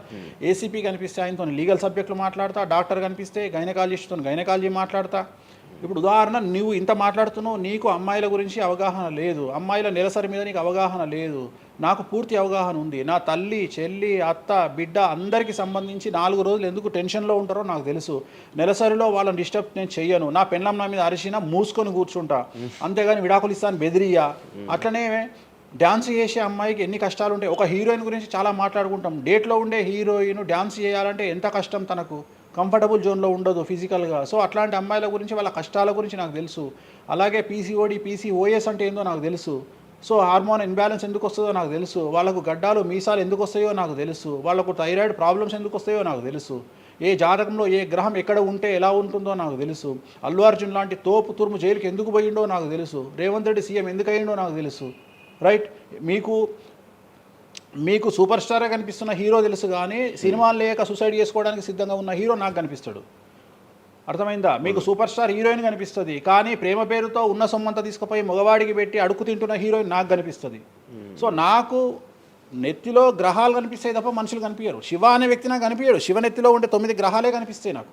ఏసీపీ కనిపిస్తే ఆయనతో లీగల్ సబ్జెక్టులు మాట్లాడతా. డాక్టర్ కనిపిస్తే గైనకాలజిస్ట్తో గైనకాలజీ మాట్లాడతా. ఇప్పుడు ఉదాహరణ, నువ్వు ఇంత మాట్లాడుతున్నావు, నీకు అమ్మాయిల గురించి అవగాహన లేదు, అమ్మాయిల నెలసరి మీద నీకు అవగాహన లేదు. నాకు పూర్తి అవగాహన ఉంది. నా తల్లి, చెల్లి, అత్త, బిడ్డ అందరికీ సంబంధించి 4 రోజులు ఎందుకు టెన్షన్లో ఉంటారో నాకు తెలుసు. నెలసరిలో వాళ్ళని డిస్టర్బ్ నేను చెయ్యను. నా పెళ్ళం నా మీద అరిచినా మూసుకొని కూర్చుంటా, అంతేగాని విడాకులు ఇస్తాను బెదిరియా. అట్లనే డ్యాన్స్ చేసే అమ్మాయికి ఎన్ని కష్టాలు ఉంటాయి. ఒక హీరోయిన్ గురించి చాలా మాట్లాడుకుంటాం. డేట్లో ఉండే హీరోయిన్ డ్యాన్స్ చేయాలంటే ఎంత కష్టం, తనకు కంఫర్టబుల్ జోన్లో ఉండదు ఫిజికల్గా. సో అట్లాంటి అమ్మాయిల గురించి, వాళ్ళ కష్టాల గురించి నాకు తెలుసు. అలాగే పీసీఓడి, పీసీఓఎస్ అంటే ఏందో నాకు తెలుసు. సో హార్మోన్ ఇన్బ్యాలెన్స్ ఎందుకు వస్తుందో నాకు తెలుసు. వాళ్ళకు గడ్డాలు మీసాలు ఎందుకు వస్తాయో నాకు తెలుసు. వాళ్ళకు థైరాయిడ్ ప్రాబ్లమ్స్ ఎందుకు వస్తాయో నాకు తెలుసు. ఏ జాతకంలో ఏ గ్రహం ఎక్కడ ఉంటే ఎలా ఉంటుందో నాకు తెలుసు. అల్లు అర్జున్ లాంటి తోపు తురుము జైలుకి ఎందుకు పోయిండో నాకు తెలుసు. రేవంత్ రెడ్డి సీఎం ఎందుకు అయ్యిండో నాకు తెలుసు. రైట్, మీకు సూపర్ స్టారే కనిపిస్తున్న హీరో తెలుసు, కానీ సినిమాలు లేక సూసైడ్ చేసుకోవడానికి సిద్ధంగా ఉన్న హీరో నాకు కనిపిస్తాడు. అర్థమైందా? మీకు సూపర్ స్టార్ హీరోయిన్ కనిపిస్తుంది, కానీ ప్రేమ పేరుతో ఉన్న సొమ్మంతా తీసుకుపోయి మగవాడికి పెట్టి అడుగు తింటున్న హీరోయిన్ నాకు కనిపిస్తుంది. సో నాకు నెత్తిలో గ్రహాలు కనిపిస్తాయి తప్ప మనుషులు కనిపించరు. శివ అనే వ్యక్తి నాకు కనిపించడు. శివ నెత్తిలో ఉండే 9 గ్రహాలే కనిపిస్తాయి నాకు.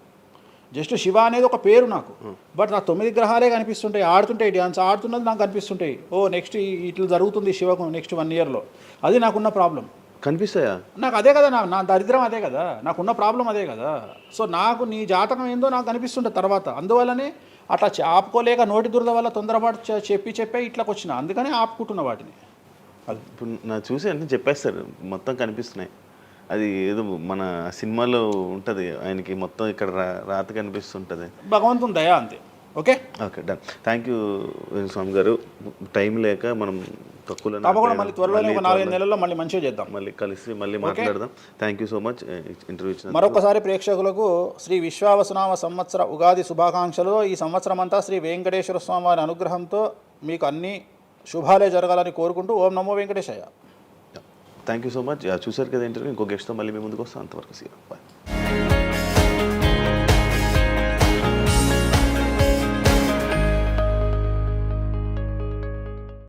జస్ట్ శివ అనేది ఒక పేరు నాకు, బట్ నా 9 గ్రహాలే కనిపిస్తుంటాయి. ఆడుతుంటాయి, డ్యాన్స్ ఆడుతున్నది నాకు కనిపిస్తుంటాయి. నెక్స్ట్ ఇట్లా జరుగుతుంది శివకు నెక్స్ట్ 1 ఇయర్లో. అది నాకున్న ప్రాబ్లం. కనిపిస్తాయా? నాకు అదే కదా, నా దరిద్రం అదే కదా, నాకున్న ప్రాబ్లం అదే కదా. సో నాకు నీ జాతకం ఏందో నాకు కనిపిస్తుంటుంది తర్వాత. అందువల్లనే అట్లా ఆపుకోలేక నోటి దురద వల్ల తొందరపాటు చెప్పే ఇట్లాకి వచ్చిన. అందుకని ఆపుకుంటున్న వాటిని. అది ఇప్పుడు నా చూసి అంటే చెప్పేస్తారు, మొత్తం కనిపిస్తున్నాయి. అది ఏదో మన సినిమాలో ఉంటుంది, ఆయనకి మొత్తం ఇక్కడ రాత కనిపిస్తుంటుంది. భగవంతుని దయా అంతే. Okay done. థ్యాంక్ యూ స్వామి గారు. టైం లేక మనం తక్కువ తప్పకుండా మళ్ళీ త్వరలో 4-5 నెలల్లో మళ్ళీ మంచిగా చేద్దాం, మళ్ళీ కలిసి మళ్ళీ మాట్లాడదాం. Thank you so much interview ఇచ్చిన. మరొకసారి ప్రేక్షకులకు శ్రీ విశ్వావసునామ సంవత్సర ఉగాది శుభాకాంక్షలు. ఈ సంవత్సరం అంతా శ్రీ వెంకటేశ్వర స్వామి వారి అనుగ్రహంతో మీకు అన్ని శుభాలే జరగాలని కోరుకుంటూ ఓం నమో Venkateshayya. Thank you so much. చూసారు కదా ఇంటర్వ్యూ. ఇంకో గెస్ట్తో మళ్ళీ మీ ముందుకు వస్తాం. అంతవరకు సీ. బాయ్.